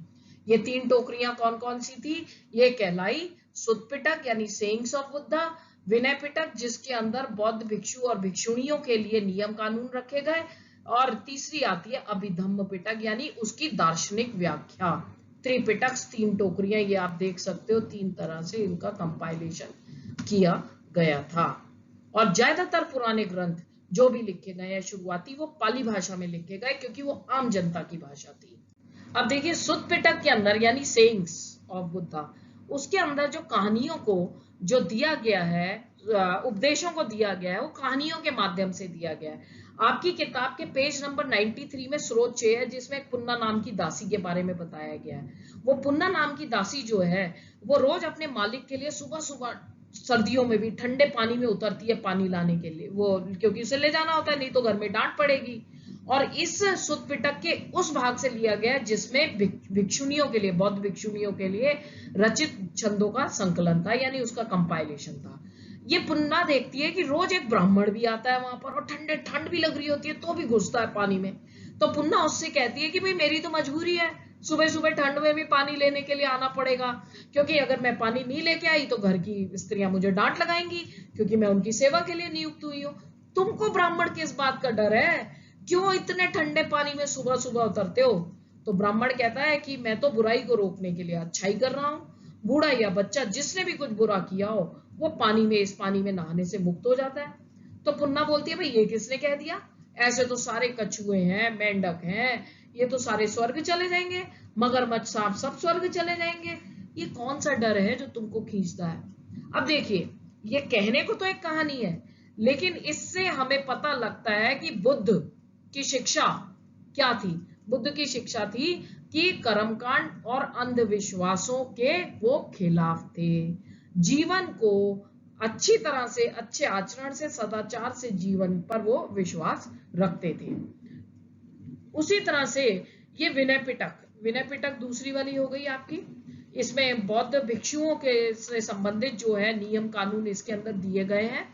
ये 3 टोकरियां कौन कौन सी थी? ये कहलाई सुत्पिटक यानी सेइंग्स ऑफ बुद्धा, विनय पिटक जिसके अंदर बौद्ध भिक्षु और भिक्षुणियों के लिए नियम कानून रखे गए, और तीसरी आती है अभिधम्म पिटक यानी उसकी दार्शनिक व्याख्या। त्रिपिटक्स 3 टोकरियां, ये आप देख सकते हो 3 तरह से इनका कंपाइलेशन किया गया था। और ज्यादातर पुराने ग्रंथ जो भी लिखे गए हैं शुरुआती वो पाली भाषा में लिखे गए क्योंकि वो आम जनता की भाषा थी। अब देखिए सुत्पिटक के अंदर यानी सेइंग्स ऑफ बुद्धा, उसके अंदर जो कहानियों को जो दिया गया है, उपदेशों को दिया गया है, वो कहानियों के माध्यम से दिया गया है। आपकी किताब के पेज नंबर 93 में स्रोत 6 है जिसमें एक पुन्ना नाम की दासी के बारे में बताया गया है। वो पुन्ना नाम की दासी जो है वो रोज अपने मालिक के लिए सुबह सुबह सर्दियों में भी ठंडे पानी में उतरती है पानी लाने के लिए, वो क्योंकि उसे ले जाना होता है नहीं तो घर में डांट पड़ेगी। और इस सुत्पिटक के उस भाग से लिया गया जिसमें भिक्षुणियों के लिए, बौद्ध भिक्षुणियों के लिए रचित छंदों का संकलन था, यानी उसका कंपाइलेशन था। ये पुन्ना देखती है कि रोज एक ब्राह्मण भी आता है वहां पर और ठंड भी लग रही होती है तो भी घुसता है पानी में। तो पुन्ना उससे कहती है कि भाई मेरी तो मजबूरी है, सुबह सुबह ठंड में भी पानी लेने के लिए आना पड़ेगा, क्योंकि अगर मैं पानी नहीं लेके आई तो घर की स्त्रियां मुझे डांट लगाएंगी क्योंकि मैं उनकी सेवा के लिए नियुक्त हुई हूँ। तुमको ब्राह्मण किस बात का डर है, क्यों इतने ठंडे पानी में सुबह सुबह उतरते हो? तो ब्राह्मण कहता है कि मैं तो बुराई को रोकने के लिए अच्छाई कर रहा हूँ। बूढ़ा या बच्चा जिसने भी कुछ बुरा किया हो वो इस पानी में नहाने से मुक्त हो जाता है। तो पुन्ना बोलती है भाई ये किसने कह दिया, ऐसे तो सारे कछुए हैं, मेंढक हैं, ये तो सारे स्वर्ग चले जाएंगे, मगरमच्छ सांप सब स्वर्ग चले जाएंगे, ये कौन सा डर है जो तुमको खींचता है? अब देखिए ये कहने को तो एक कहानी है, लेकिन इससे हमें पता लगता है कि बुद्ध की शिक्षा क्या थी। बुद्ध की शिक्षा थी कि कर्मकांड और अंधविश्वासों के वो खिलाफ थे। जीवन को अच्छी तरह से, अच्छे आचरण से, सदाचार से जीवन पर वो विश्वास रखते थे। उसी तरह से ये विनय पिटक दूसरी वाली हो गई आपकी। इसमें बौद्ध भिक्षुओं के से संबंधित जो है नियम कानून इसके अंदर दिए गए हैं।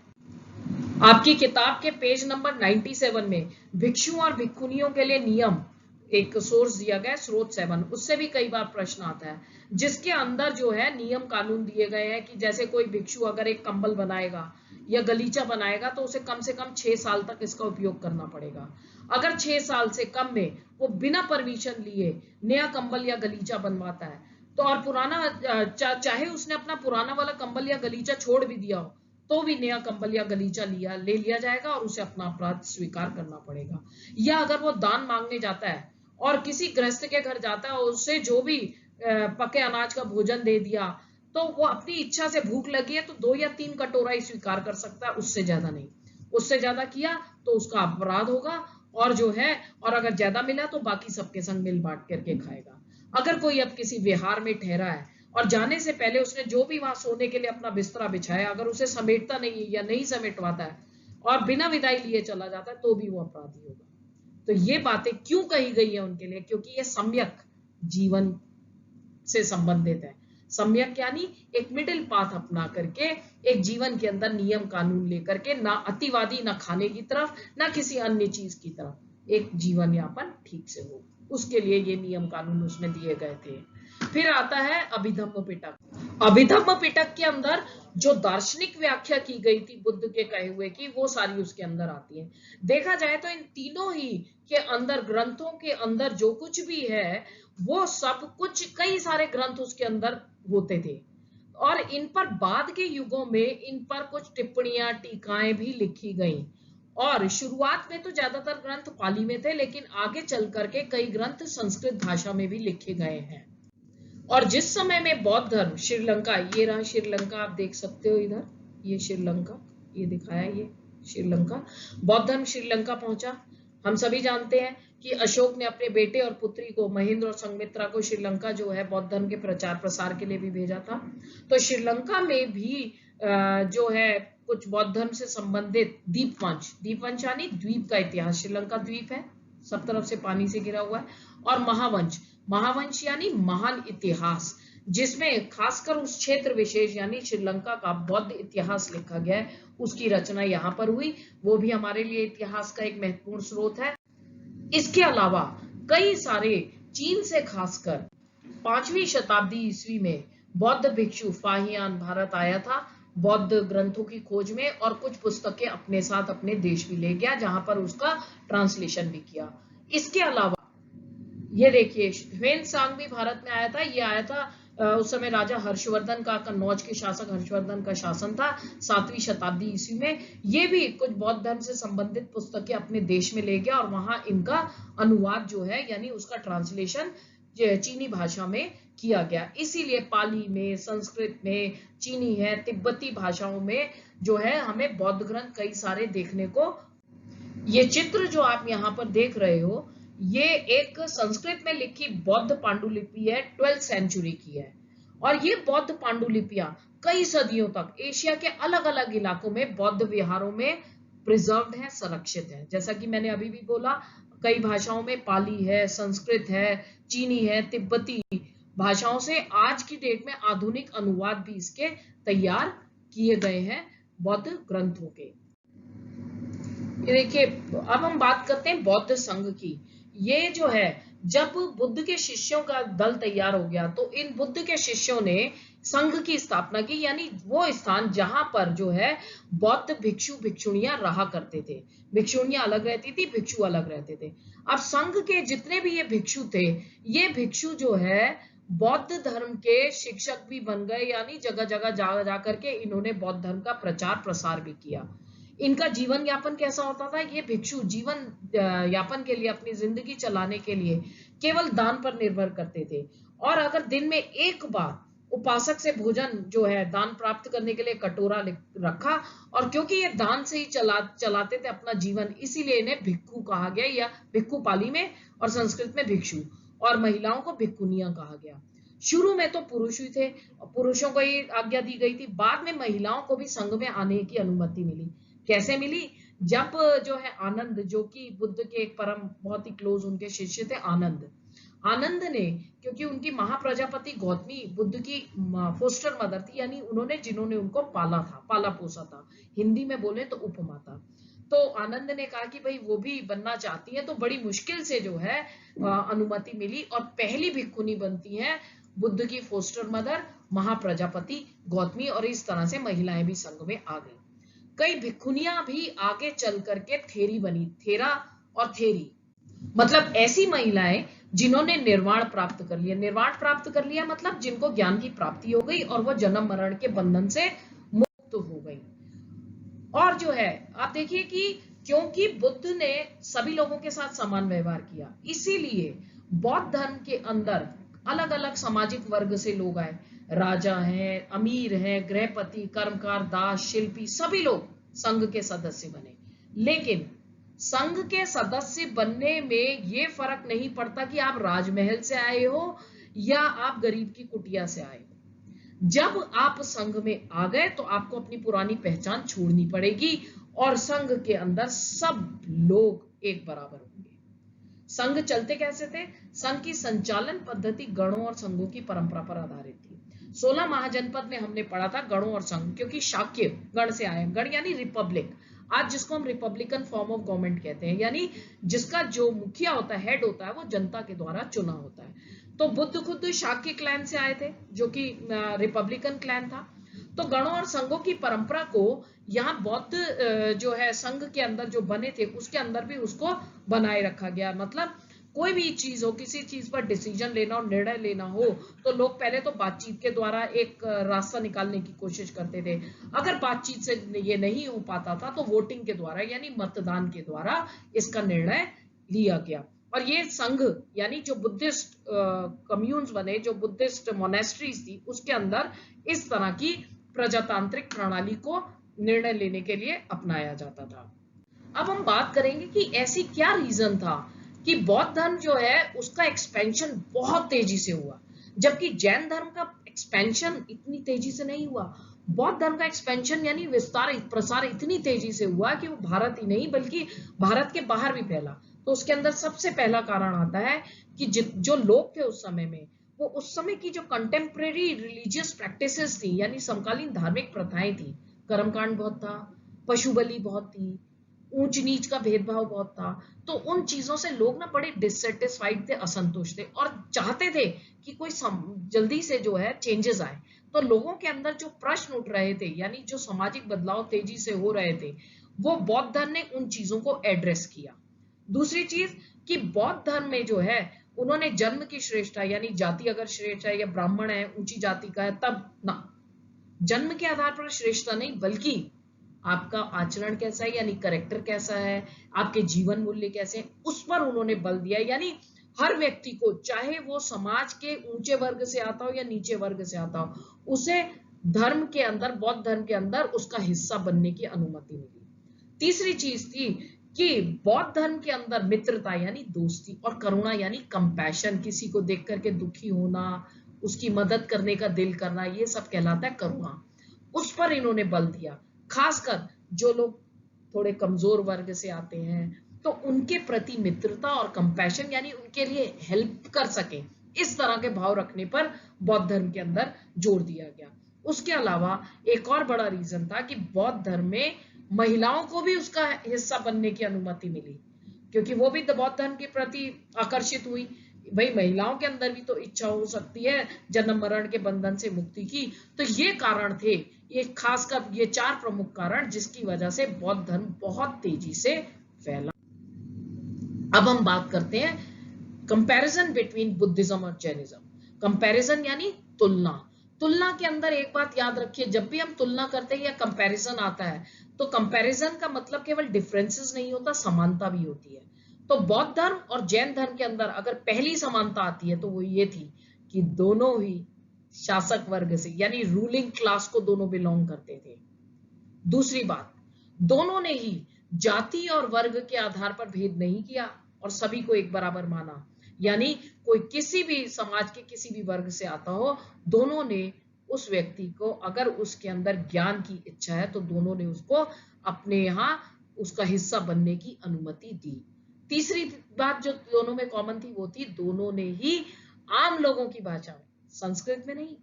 आपकी किताब के पेज नंबर 97 में भिक्षुओं और भिक्षुणियों के लिए नियम एक सोर्स दिया गया, स्रोत 7, उससे भी कई बार प्रश्न आता है, जिसके अंदर जो है नियम कानून दिए गए हैं कि जैसे कोई भिक्षु अगर एक कंबल बनाएगा या गलीचा बनाएगा तो उसे कम से कम 6 साल तक इसका उपयोग करना पड़ेगा। अगर 6 साल से कम में वो बिना परमिशन लिए नया कंबल या गलीचा बनवाता है तो, और पुराना चाहे उसने अपना पुराना वाला कंबल या गलीचा छोड़ भी दिया हो तो भी नया कंबल या गलीचा ले लिया जाएगा और उसे अपना अपराध स्वीकार करना पड़ेगा। या अगर वो दान मांगने जाता है और किसी गृहस्थ के घर जाता है और उससे जो भी पके अनाज का भोजन दे दिया तो वो अपनी इच्छा से भूख लगी है तो 2 या 3 कटोरा ही स्वीकार कर सकता है, उससे ज्यादा नहीं। उससे ज्यादा किया तो उसका अपराध होगा, और जो है और अगर ज्यादा मिला तो बाकी सबके संग मिल बांट करके खाएगा। अगर कोई अब किसी विहार में ठहरा है और जाने से पहले उसने जो भी वहां सोने के लिए अपना बिस्तरा बिछाया, अगर उसे समेटता नहीं या नहीं समेटवाता है और बिना विदाई लिए चला जाता है, तो भी वो अपराधी होगा। तो ये बातें क्यों कही गई है उनके लिए? क्योंकि ये सम्यक जीवन से संबंधित है। सम्यक यानी एक मिडिल पाथ अपना करके, एक जीवन के अंदर नियम कानून लेकर के, ना अतिवादी, ना खाने की तरफ, ना किसी अन्य चीज की तरफ, एक जीवन यापन ठीक से हो, उसके लिए ये नियम कानून उसमें दिए गए थे। फिर आता है अभिधम्म पिटक। अभिधम्म पिटक के अंदर जो दार्शनिक व्याख्या की गई थी बुद्ध के कहे हुए की, वो सारी उसके अंदर आती है। देखा जाए तो इन तीनों ही के अंदर, ग्रंथों के अंदर जो कुछ भी है, वो सब कुछ, कई सारे ग्रंथ उसके अंदर होते थे। और इन पर बाद के युगों में इन पर कुछ टिप्पणियां, टीकाएं भी लिखी गई। और शुरुआत में तो ज्यादातर ग्रंथ पाली में थे, लेकिन आगे चल करके कई ग्रंथ संस्कृत भाषा में भी लिखे गए हैं। और जिस समय में बौद्ध धर्म, श्रीलंका, ये रहा श्रीलंका, आप देख सकते हो इधर, ये श्रीलंका, ये दिखाया, ये श्रीलंका, बौद्ध धर्म श्रीलंका पहुंचा। हम सभी जानते हैं कि अशोक ने अपने बेटे और पुत्री को, महेंद्र और संघमित्रा को, श्रीलंका जो है बौद्ध धर्म के प्रचार प्रसार के लिए भी भेजा था। तो श्रीलंका में भी जो है कुछ बौद्ध धर्म से संबंधित दीपवंश, दीपवंश यानी द्वीप का इतिहास, श्रीलंका द्वीप है, सब तरफ से पानी से घिरा हुआ है। और महावंश, महावंश यानी महान इतिहास, जिसमें खासकर उस क्षेत्र विशेष यानी श्रीलंका का बौद्ध इतिहास लिखा गया है, उसकी रचना यहाँ पर हुई। वो भी हमारे लिए इतिहास का एक महत्वपूर्ण स्रोत है। इसके अलावा कई सारे, चीन से खासकर 5वीं शताब्दी ईस्वी में बौद्ध भिक्षु फाहियान भारत आया था बौद्ध ग्रंथों की खोज में, और कुछ पुस्तकें अपने साथ अपने देश भी ले गया, जहां पर उसका ट्रांसलेशन भी किया। इसके अलावा ये देखिए, ह्वेन-सांग भी भारत में आया था। ये आया था उस समय राजा हर्षवर्धन का, कन्नौज के शासक हर्षवर्धन का शासन था 7वीं शताब्दी ईस्वी में। ये भी कुछ बौद्ध धर्म से संबंधित पुस्तकें अपने देश में ले गया, और वहां इनका अनुवाद जो है, यानी उसका ट्रांसलेशन चीनी भाषा में किया गया। इसीलिए पाली में, संस्कृत में, चीनी है, तिब्बती भाषाओं में जो है हमें बौद्ध ग्रंथ कई सारे देखने को। ये चित्र जो आप यहाँ पर देख रहे हो, ये एक संस्कृत में लिखी बौद्ध पांडुलिपि है, 12th सेंचुरी की है। और ये बौद्ध पांडुलिपियां कई सदियों तक एशिया के अलग अलग इलाकों में बौद्ध विहारों में प्रिजर्व्ड है, संरक्षित है। जैसा कि मैंने अभी भी बोला, कई भाषाओं में, पाली है, संस्कृत है, चीनी है, तिब्बती भाषाओं से आज की डेट में आधुनिक अनुवाद भी इसके तैयार किए गए हैं बौद्ध ग्रंथों के। ये देखिए, अब हम बात करते हैं बौद्ध संघ की। ये जो है, जब बुद्ध के शिष्यों का दल तैयार हो गया, तो इन बुद्ध के शिष्यों ने संघ की स्थापना की, यानी वो स्थान जहां पर जो है बौद्ध भिक्षु भिक्षुणियां रहा करते थे। भिक्षुणियां अलग रहती थी, भिक्षु अलग रहते थे। अब संघ के जितने भी ये भिक्षु थे, ये भिक्षु जो है बौद्ध धर्म के शिक्षक भी बन गए, यानी जगह जगह जा करके इन्होंने बौद्ध धर्म का प्रचार प्रसार भी किया। इनका जीवन यापन कैसा होता था? ये भिक्षु जीवन यापन के लिए, अपनी जिंदगी चलाने के लिए केवल दान पर निर्भर करते थे। और अगर दिन में एक बार उपासक से भोजन जो है दान प्राप्त करने के लिए कटोरा रखा, और क्योंकि ये दान से ही चलाते थे अपना जीवन, इसीलिए इन्हें भिक्खु कहा गया, या भिक्खु पाली में और संस्कृत में भिक्षु, और महिलाओं को भिक्खुनियां कहा गया। शुरू में तो पुरुष ही थे, पुरुषों को ही आज्ञा दी गई थी। बाद में महिलाओं को भी संघ में आने की अनुमति मिली। कैसे मिली? जब जो है आनंद, जो कि बुद्ध के एक परम बहुत ही क्लोज उनके शिष्य थे, आनंद ने, क्योंकि उनकी महाप्रजापति गौतमी बुद्ध की फोस्टर मदर थी, यानी उन्होंने, जिन्होंने उनको पाला पोसा था, हिंदी में बोले तो उपमाता। तो आनंद ने कहा कि भाई वो भी बनना चाहती है, तो बड़ी मुश्किल से जो है अनुमति मिली, और पहली भिक्खुनी बनती है बुद्ध की फोस्टर मदर महाप्रजापति गौतमी, और इस तरह से महिलाएं भी संघ में आ गई। कई भिक्खुनियां भी आगे चल करके थेरी बनी, थेरा और थेरी मतलब ऐसी महिलाएं जिन्होंने निर्वाण प्राप्त कर लिया। निर्वाण प्राप्त कर लिया मतलब जिनको ज्ञान की प्राप्ति हो गई और वो जन्म मरण के बंधन से मुक्त हो गई। और जो है आप देखिए कि क्योंकि बुद्ध ने सभी लोगों के साथ समान व्यवहार किया, इसीलिए बौद्ध धर्म के अंदर अलग अलग सामाजिक वर्ग से लोग आए। राजा हैं, अमीर हैं, गृहपति, कर्मकार, दास, शिल्पी, सभी लोग संघ के सदस्य बने। लेकिन संघ के सदस्य बनने में ये फर्क नहीं पड़ता कि आप राजमहल से आए हो या आप गरीब की कुटिया से आए हो। जब आप संघ में आ गए तो आपको अपनी पुरानी पहचान छोड़नी पड़ेगी और संघ के अंदर सब लोग एक बराबर होंगे। संघ चलते कैसे थे? संघ की संचालन पद्धति गणों और संघों की परंपरा पर आधारित थी। 16 महाजनपद में हमने पढ़ा था गणों और संघ, क्योंकि शाक्य गण से आए, गण यानी रिपब्लिक, आज जिसको हम रिपब्लिकन फॉर्म ऑफ गवर्नमेंट कहते हैं, यानी जिसका जो मुखिया होता है, हेड होता है, वो जनता के द्वारा चुना होता है। तो बुद्ध खुद शाक्य क्लैन से आए थे, जो कि रिपब्लिकन क्लैन था। तो गणों और संघों की परंपरा को यहाँ बौद्ध जो है संघ के अंदर जो बने थे उसके अंदर भी उसको बनाए रखा गया। मतलब कोई भी चीज हो, किसी चीज पर डिसीजन लेना और निर्णय लेना हो तो लोग पहले तो बातचीत के द्वारा एक रास्ता निकालने की कोशिश करते थे। अगर बातचीत से ये नहीं हो पाता था तो वोटिंग के द्वारा यानी मतदान के द्वारा इसका निर्णय लिया गया। और ये संघ यानी जो बुद्धिस्ट कम्यून्स बने, जो बुद्धिस्ट मोनेस्ट्रीज थी, उसके अंदर इस तरह की प्रजातांत्रिक प्रणाली को निर्णय लेने के लिए अपनाया जाता था। अब हम बात करेंगे कि ऐसी क्या रीजन था कि बौद्ध धर्म जो है उसका एक्सपेंशन बहुत तेजी से हुआ, जबकि जैन धर्म का एक्सपेंशन इतनी तेजी से नहीं हुआ। बौद्ध धर्म का एक्सपेंशन यानी विस्तार, प्रसार इतनी तेजी से हुआ कि वो भारत ही नहीं बल्कि भारत के बाहर भी फैला। तो उसके अंदर सबसे पहला कारण आता है कि जो लोग थे उस समय में, वो उस समय की जो कंटेम्प्रेरी रिलीजियस प्रैक्टिसेस थी, यानी समकालीन धार्मिक प्रथाएं थी, कर्मकांड बहुत था, पशु बलि बहुत थी, ऊंच नीच का भेदभाव बहुत था। तो उन चीजों से लोग ना बड़े डिससेटिस्फाइड थे, असंतुष्ट थे और चाहते थे कि कोई जल्दी से जो है चेंजेस आए। तो लोगों के अंदर जो प्रश्न उठ रहे थे, यानी जो सामाजिक बदलाव तेजी से हो रहे थे, वो बौद्ध धर्म ने उन चीजों को एड्रेस किया। दूसरी चीज कि बौद्ध धर्म में जो है उन्होंने जन्म की श्रेष्ठता, यानी जाति अगर श्रेष्ठ है या ब्राह्मण है, ऊंची जाति का है, तब ना, जन्म के आधार पर श्रेष्ठता नहीं, बल्कि आपका आचरण कैसा है, यानी करेक्टर कैसा है, आपके जीवन मूल्य कैसे हैं, उस पर उन्होंने बल दिया। यानी हर व्यक्ति को, चाहे वो समाज के ऊंचे वर्ग से आता हो या नीचे वर्ग से आता हो, उसे धर्म के अंदर, बौद्ध धर्म के अंदर उसका हिस्सा बनने की अनुमति मिली। तीसरी चीज थी कि बौद्ध धर्म के अंदर मित्रता यानी दोस्ती और करुणा यानी कंपैशन, किसी को देख करके दुखी होना, उसकी मदद करने का दिल करना, ये सब कहलाता है करुणा। उस पर इन्होंने बल दिया। खासकर जो लोग थोड़े कमजोर वर्ग से आते हैं तो उनके प्रति मित्रता और कंपैशन, यानी उनके लिए हेल्प कर सके, इस तरह के भाव रखने पर बौद्ध धर्म के अंदर जोर दिया गया। उसके अलावा एक और बड़ा रीजन था कि बौद्ध धर्म में महिलाओं को भी उसका हिस्सा बनने की अनुमति मिली, क्योंकि वो भी बौद्ध धर्म के प्रति आकर्षित हुई। भाई महिलाओं के अंदर भी तो इच्छा हो सकती है जन्म मरण के बंधन से मुक्ति की। तो ये कारण थे, ये खासकर ये 4 प्रमुख कारण जिसकी वजह से बौद्ध धर्म बहुत तेजी से फैला। अब हम बात करते हैं कंपैरिजन बिटवीन बुद्धिज्म और जैनिज्म। कंपैरिजन यानी तुलना। तुलना के अंदर एक बात याद रखिए, जब भी हम तुलना करते हैं या कंपैरिजन आता है तो कंपैरिजन का मतलब केवल डिफरेंसेस नहीं होता, समानता भी होती है। तो बौद्ध धर्म और जैन धर्म के अंदर अगर पहली समानता आती है तो वो ये थी कि दोनों ही शासक वर्ग से, यानी रूलिंग क्लास को दोनों बिलोंग करते थे। दूसरी बात, दोनों ने ही जाति और वर्ग के आधार पर भेद नहीं किया और सभी को एक बराबर माना। यानी कोई किसी भी समाज के किसी भी वर्ग से आता हो, दोनों ने उस व्यक्ति को, अगर उसके अंदर ज्ञान की इच्छा है तो दोनों ने उसको अपने यहाँ उसका हिस्सा बनने की अनुमति दी। तीसरी बात जो दोनों में कॉमन थी वो थी दोनों ने ही आम लोगों की भाषा में, संस्कृत में नहीं,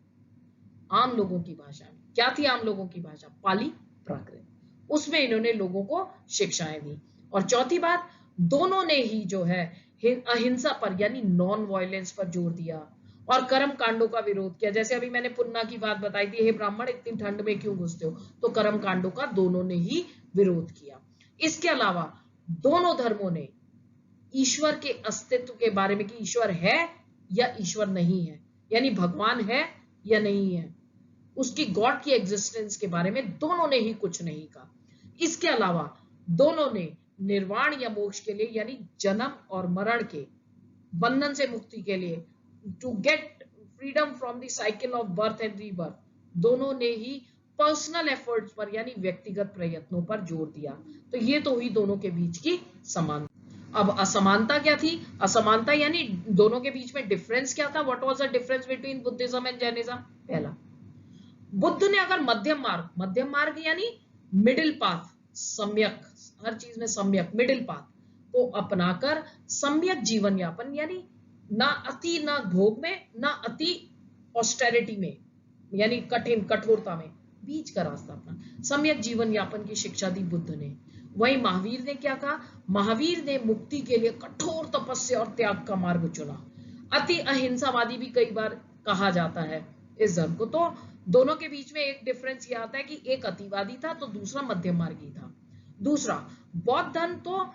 आम लोगों की भाषा में। क्या थी आम लोगों की भाषा? पाली प्राकृत। उसमें इन्होंने लोगों को शिक्षाएं दी। और चौथी बात, दोनों ने ही जो है अहिंसा पर यानी नॉन वायलेंस पर जोर दिया और कर्म कांडों का विरोध किया। जैसे अभी मैंने पुन्ना की बात बताई थी, हे ब्राह्मण इतनी ठंड में क्यों घुसते हो, तो कर्म कांडों का दोनों ने ही विरोध किया। इसके अलावा दोनों धर्मों ने ईश्वर के अस्तित्व के बारे में कि ईश्वर है या ईश्वर नहीं है, यानी भगवान है या नहीं है, उसकी गॉड की एग्जिस्टेंस के बारे में दोनों ने ही कुछ नहीं कहा। इसके अलावा दोनों ने निर्वाण या मोक्ष के लिए, यानी जन्म और मरण के बंधन से मुक्ति के लिए, to get freedom from the cycle of birth and rebirth, दोनों ने ही पर्सनल एफर्ट्स पर यानी व्यक्तिगत प्रयत्नों पर जोर दिया। तो ये तो हुई दोनों के बीच की समानता। अब असमानता क्या थी? असमानता यानी दोनों के बीच में डिफरेंस क्या था? What was the difference between Buddhism and Jainism? पहला, बुद्ध ने अगर मध्यम मार्ग यानी मिडिल पाथ, सम्यक, हर चीज में सम्यक, मिडिल पाथ को अपनाकर सम्यक जीवन यापन, यानी ना अति ना भोग में, ना अति ऑस्टेरिटी में, यानी कठिन कठोरता में, बीच का रास्ता अपना सम्यक जीवन यापन की शिक्षा दी बुद्ध ने। वहीं महावीर ने क्या कहा? महावीर ने मुक्ति के लिए कठोर तपस्या और त्याग का मार्ग चुना। अति अहिंसावादी भी कई बार कहा जाता है इस धर्म को। तो दोनों के बीच में एक डिफरेंस ये आता है कि एक अतिवादी था तो दूसरा मध्यम मार्गी था। दूसरा, बौद्ध धर्म तो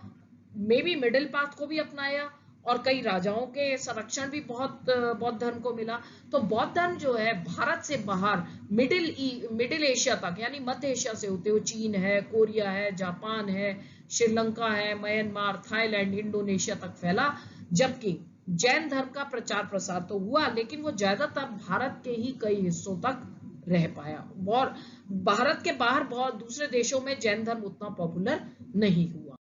मे बी मिडिल पाथ को भी अपनाया और कई राजाओं के संरक्षण भी बहुत बौद्ध धर्म को मिला। तो बौद्ध धर्म जो है भारत से बाहर मिडिल एशिया तक, यानी मध्य एशिया से होते हुए चीन है, कोरिया है, जापान है, श्रीलंका है, म्यांमार, थाईलैंड, इंडोनेशिया तक फैला। जबकि जैन धर्म का प्रचार प्रसार तो हुआ, लेकिन वो ज्यादातर भारत के ही कई हिस्सों तक रह पाया और भारत के बाहर बहुत दूसरे देशों में जैन धर्म उतना पॉपुलर नहीं हुआ।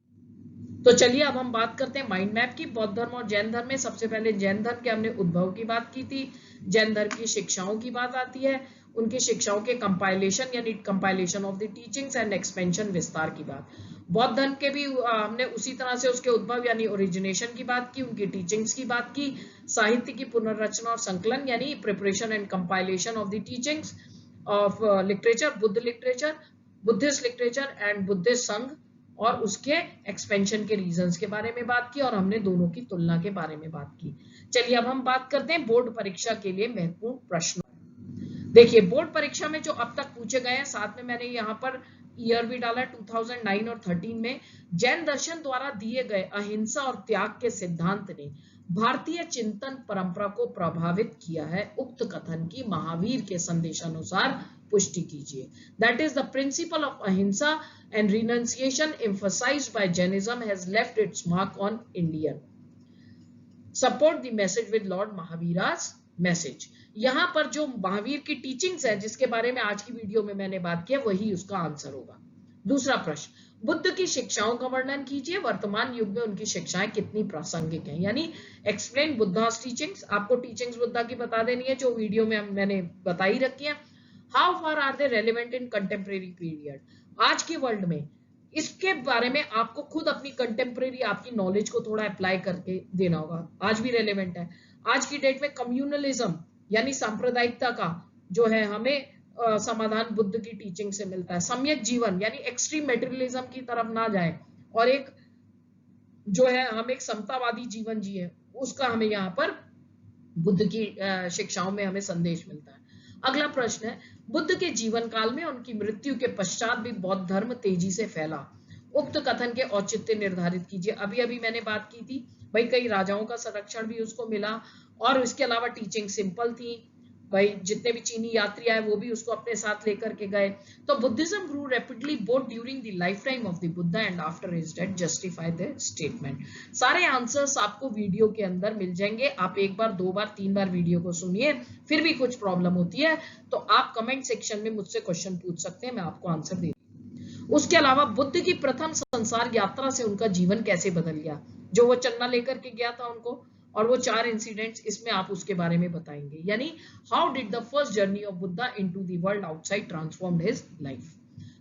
तो चलिए अब हम बात करते हैं माइंड मैप की। बौद्ध धर्म और जैन धर्म में सबसे पहले जैन धर्म के हमने उद्भव की बात की थी। जैन धर्म की शिक्षाओं की बात आती है, उनकी शिक्षाओं के कंपाइलेशन यानी compilation of the teachings and expansion, विस्तार की बात। बौद्ध धर्म के भी हमने उसी तरह से उसके उद्भव यानी ओरिजिनेशन की बात की, उनकी टीचिंग्स की बात की, साहित्य की पुनर्रचना और संकलन यानी preparation and compilation of the teachings of literature, Buddha literature, Buddhist literature and Buddhist संघ, और उसके एक्सपेंशन के रीजंस के बारे में बात की, और हमने दोनों की तुलना के बारे में बात की। चलिए अब हम बात करते हैं बोर्ड परीक्षा के लिए महत्वपूर्ण प्रश्न। देखिए बोर्ड परीक्षा में जो अब तक पूछे गए हैं, साथ में मैंने यहाँ पर ईयर भी डाला 2009 और 13 में। जैन दर्शन द्वारा दिए गए अहिंसा और त्याग के सिद्धांत ने भारतीय चिंतन परंपरा को प्रभावित किया है। उक्त कथन की महावीर के संदेशानुसार पुष्टि कीजिए। That is the principle of अहिंसा and renunciation emphasized by Jainism has left its mark on India. Support the message with Lord Mahavira's message. यहाँ पर जो महावीर की टीचिंग्स है जिसके बारे में आज की वीडियो में मैंने बात किया, वही उसका आंसर होगा। दूसरा प्रश्न, बुद्ध की शिक्षाओं का वर्णन कीजिए। वर्तमान युग में उनकी शिक्षाएं कितनी प्रासंगिक हैं, यानी एक्सप्लेन बुद्धास टीचिंग्स। आपको टीचिंग्स बुद्धा की बता देनी है जो वीडियो में मैंने बताई रखी है। How far are they relevant in contemporary period, आज के वर्ल्ड में इसके बारे में आपको खुद अपनी कंटेम्प्रेरी आपकी नॉलेज को थोड़ा अप्लाई करके देना होगा, आज भी रेलेवेंट है। आज की डेट में कम्युनलिज्म यानी सांप्रदायिकता का जो है हमें समाधान बुद्ध की टीचिंग से मिलता है। सम्यक जीवन यानी एक्सट्रीम मेटेरियलिज्म की तरफ ना जाए और एक जो है हम एक समतावादी जीवन जिए, उसका हमें यहाँ पर बुद्ध की शिक्षाओं में हमें संदेश मिलता है। अगला प्रश्न है, बुद्ध के जीवन काल में उनकी मृत्यु के पश्चात भी बौद्ध धर्म तेजी से फैला। उक्त कथन के औचित्य निर्धारित कीजिए। अभी अभी मैंने बात की थी भाई, कई राजाओं का संरक्षण भी उसको मिला और इसके अलावा टीचिंग सिंपल थी भाई, जितने भी चीनी यात्री आए वो भी उसको अपने साथ लेकर के गए। तो Buddhism grew rapidly both during the life time of the Buddha and after his death, justify the statement. सारे आंसर्स आपको वीडियो के अंदर मिल जाएंगे। आप एक बार, दो बार, तीन बार वीडियो को सुनिए, फिर भी कुछ प्रॉब्लम होती है तो आप कमेंट सेक्शन में मुझसे क्वेश्चन पूछ सकते हैं, मैं आपको आंसर दे दूंगी। उसके अलावा बुद्ध की प्रथम संसार यात्रा से उनका जीवन कैसे बदल गया, जो वो चन्ना लेकर के गया था उनको, और वो 4 इंसिडेंट्स, इसमें आप उसके बारे में बताएंगे। यानी how did the first journey of Buddha into the world outside transformed his life.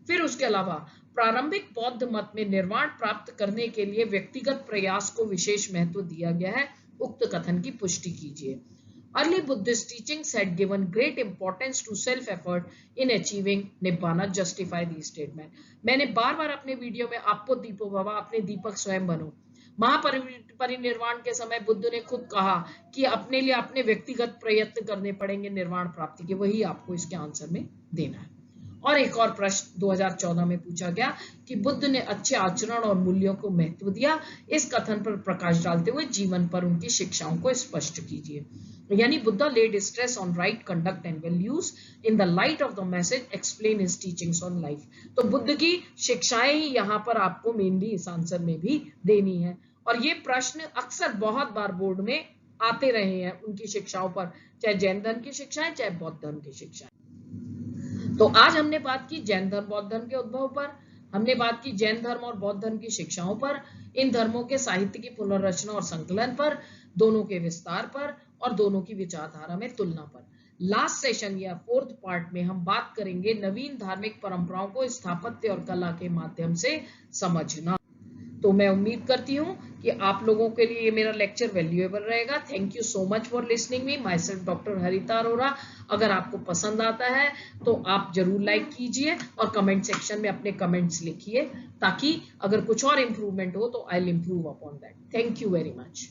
फिर उसके अलावा प्रारंभिक बौद्ध मत में निर्वाण प्राप्त करने के लिए व्यक्तिगत प्रयास को विशेष महत्व दिया गया है। उक्त कथन की पुष्टि कीजिए। Early Buddhist teachings had given great importance to self-effort in achieving Nibbana. Justify these statement. मैंने बार बार अपने वीडियो में आपको दीपो भवा, अपने दीपक स्वयं बनो, महापरिनिर्वाण के समय बुद्ध ने खुद कहा कि अपने लिए अपने व्यक्तिगत प्रयत्न करने पड़ेंगे निर्वाण प्राप्ति के, वही आपको इसके आंसर में देना है। और एक और प्रश्न 2014 में पूछा गया कि बुद्ध ने अच्छे आचरण और मूल्यों को महत्व दिया। इस कथन पर प्रकाश डालते हुए जीवन पर उनकी शिक्षाओं को स्पष्ट कीजिए। यानी Buddha laid stress on right conduct and values in the light of the message, explain his teachings on life. तो बुद्ध की शिक्षाएं ही यहाँ पर आपको मेनली इस आंसर में भी देनी है। और ये प्रश्न अक्सर बहुत बार बोर्ड में आते रहे हैं उनकी शिक्षाओं पर, चाहे जैन धर्म की शिक्षाएं चाहे बौद्ध धर्म की शिक्षाएं। तो आज हमने बात की जैन धर्म बौद्ध धर्म के उद्भव पर, हमने बात की जैन धर्म और बौद्ध धर्म की शिक्षाओं पर, इन धर्मों के साहित्य की पुनर्रचना और संकलन पर, दोनों के विस्तार पर और दोनों की विचारधारा में तुलना पर। लास्ट सेशन या फोर्थ पार्ट में हम बात करेंगे नवीन धार्मिक परंपराओं को स्थापत्य और कला के माध्यम से समझना। तो मैं उम्मीद करती हूँ कि आप लोगों के लिए ये मेरा लेक्चर वैल्यूएबल रहेगा। Thank you so much for listening me. Myself doctor Harita Arora. अगर आपको पसंद आता है तो आप जरूर लाइक कीजिए और कमेंट सेक्शन में अपने कमेंट्स लिखिए, ताकि अगर कुछ और इम्प्रूवमेंट हो तो I will improve upon that. Thank you very much.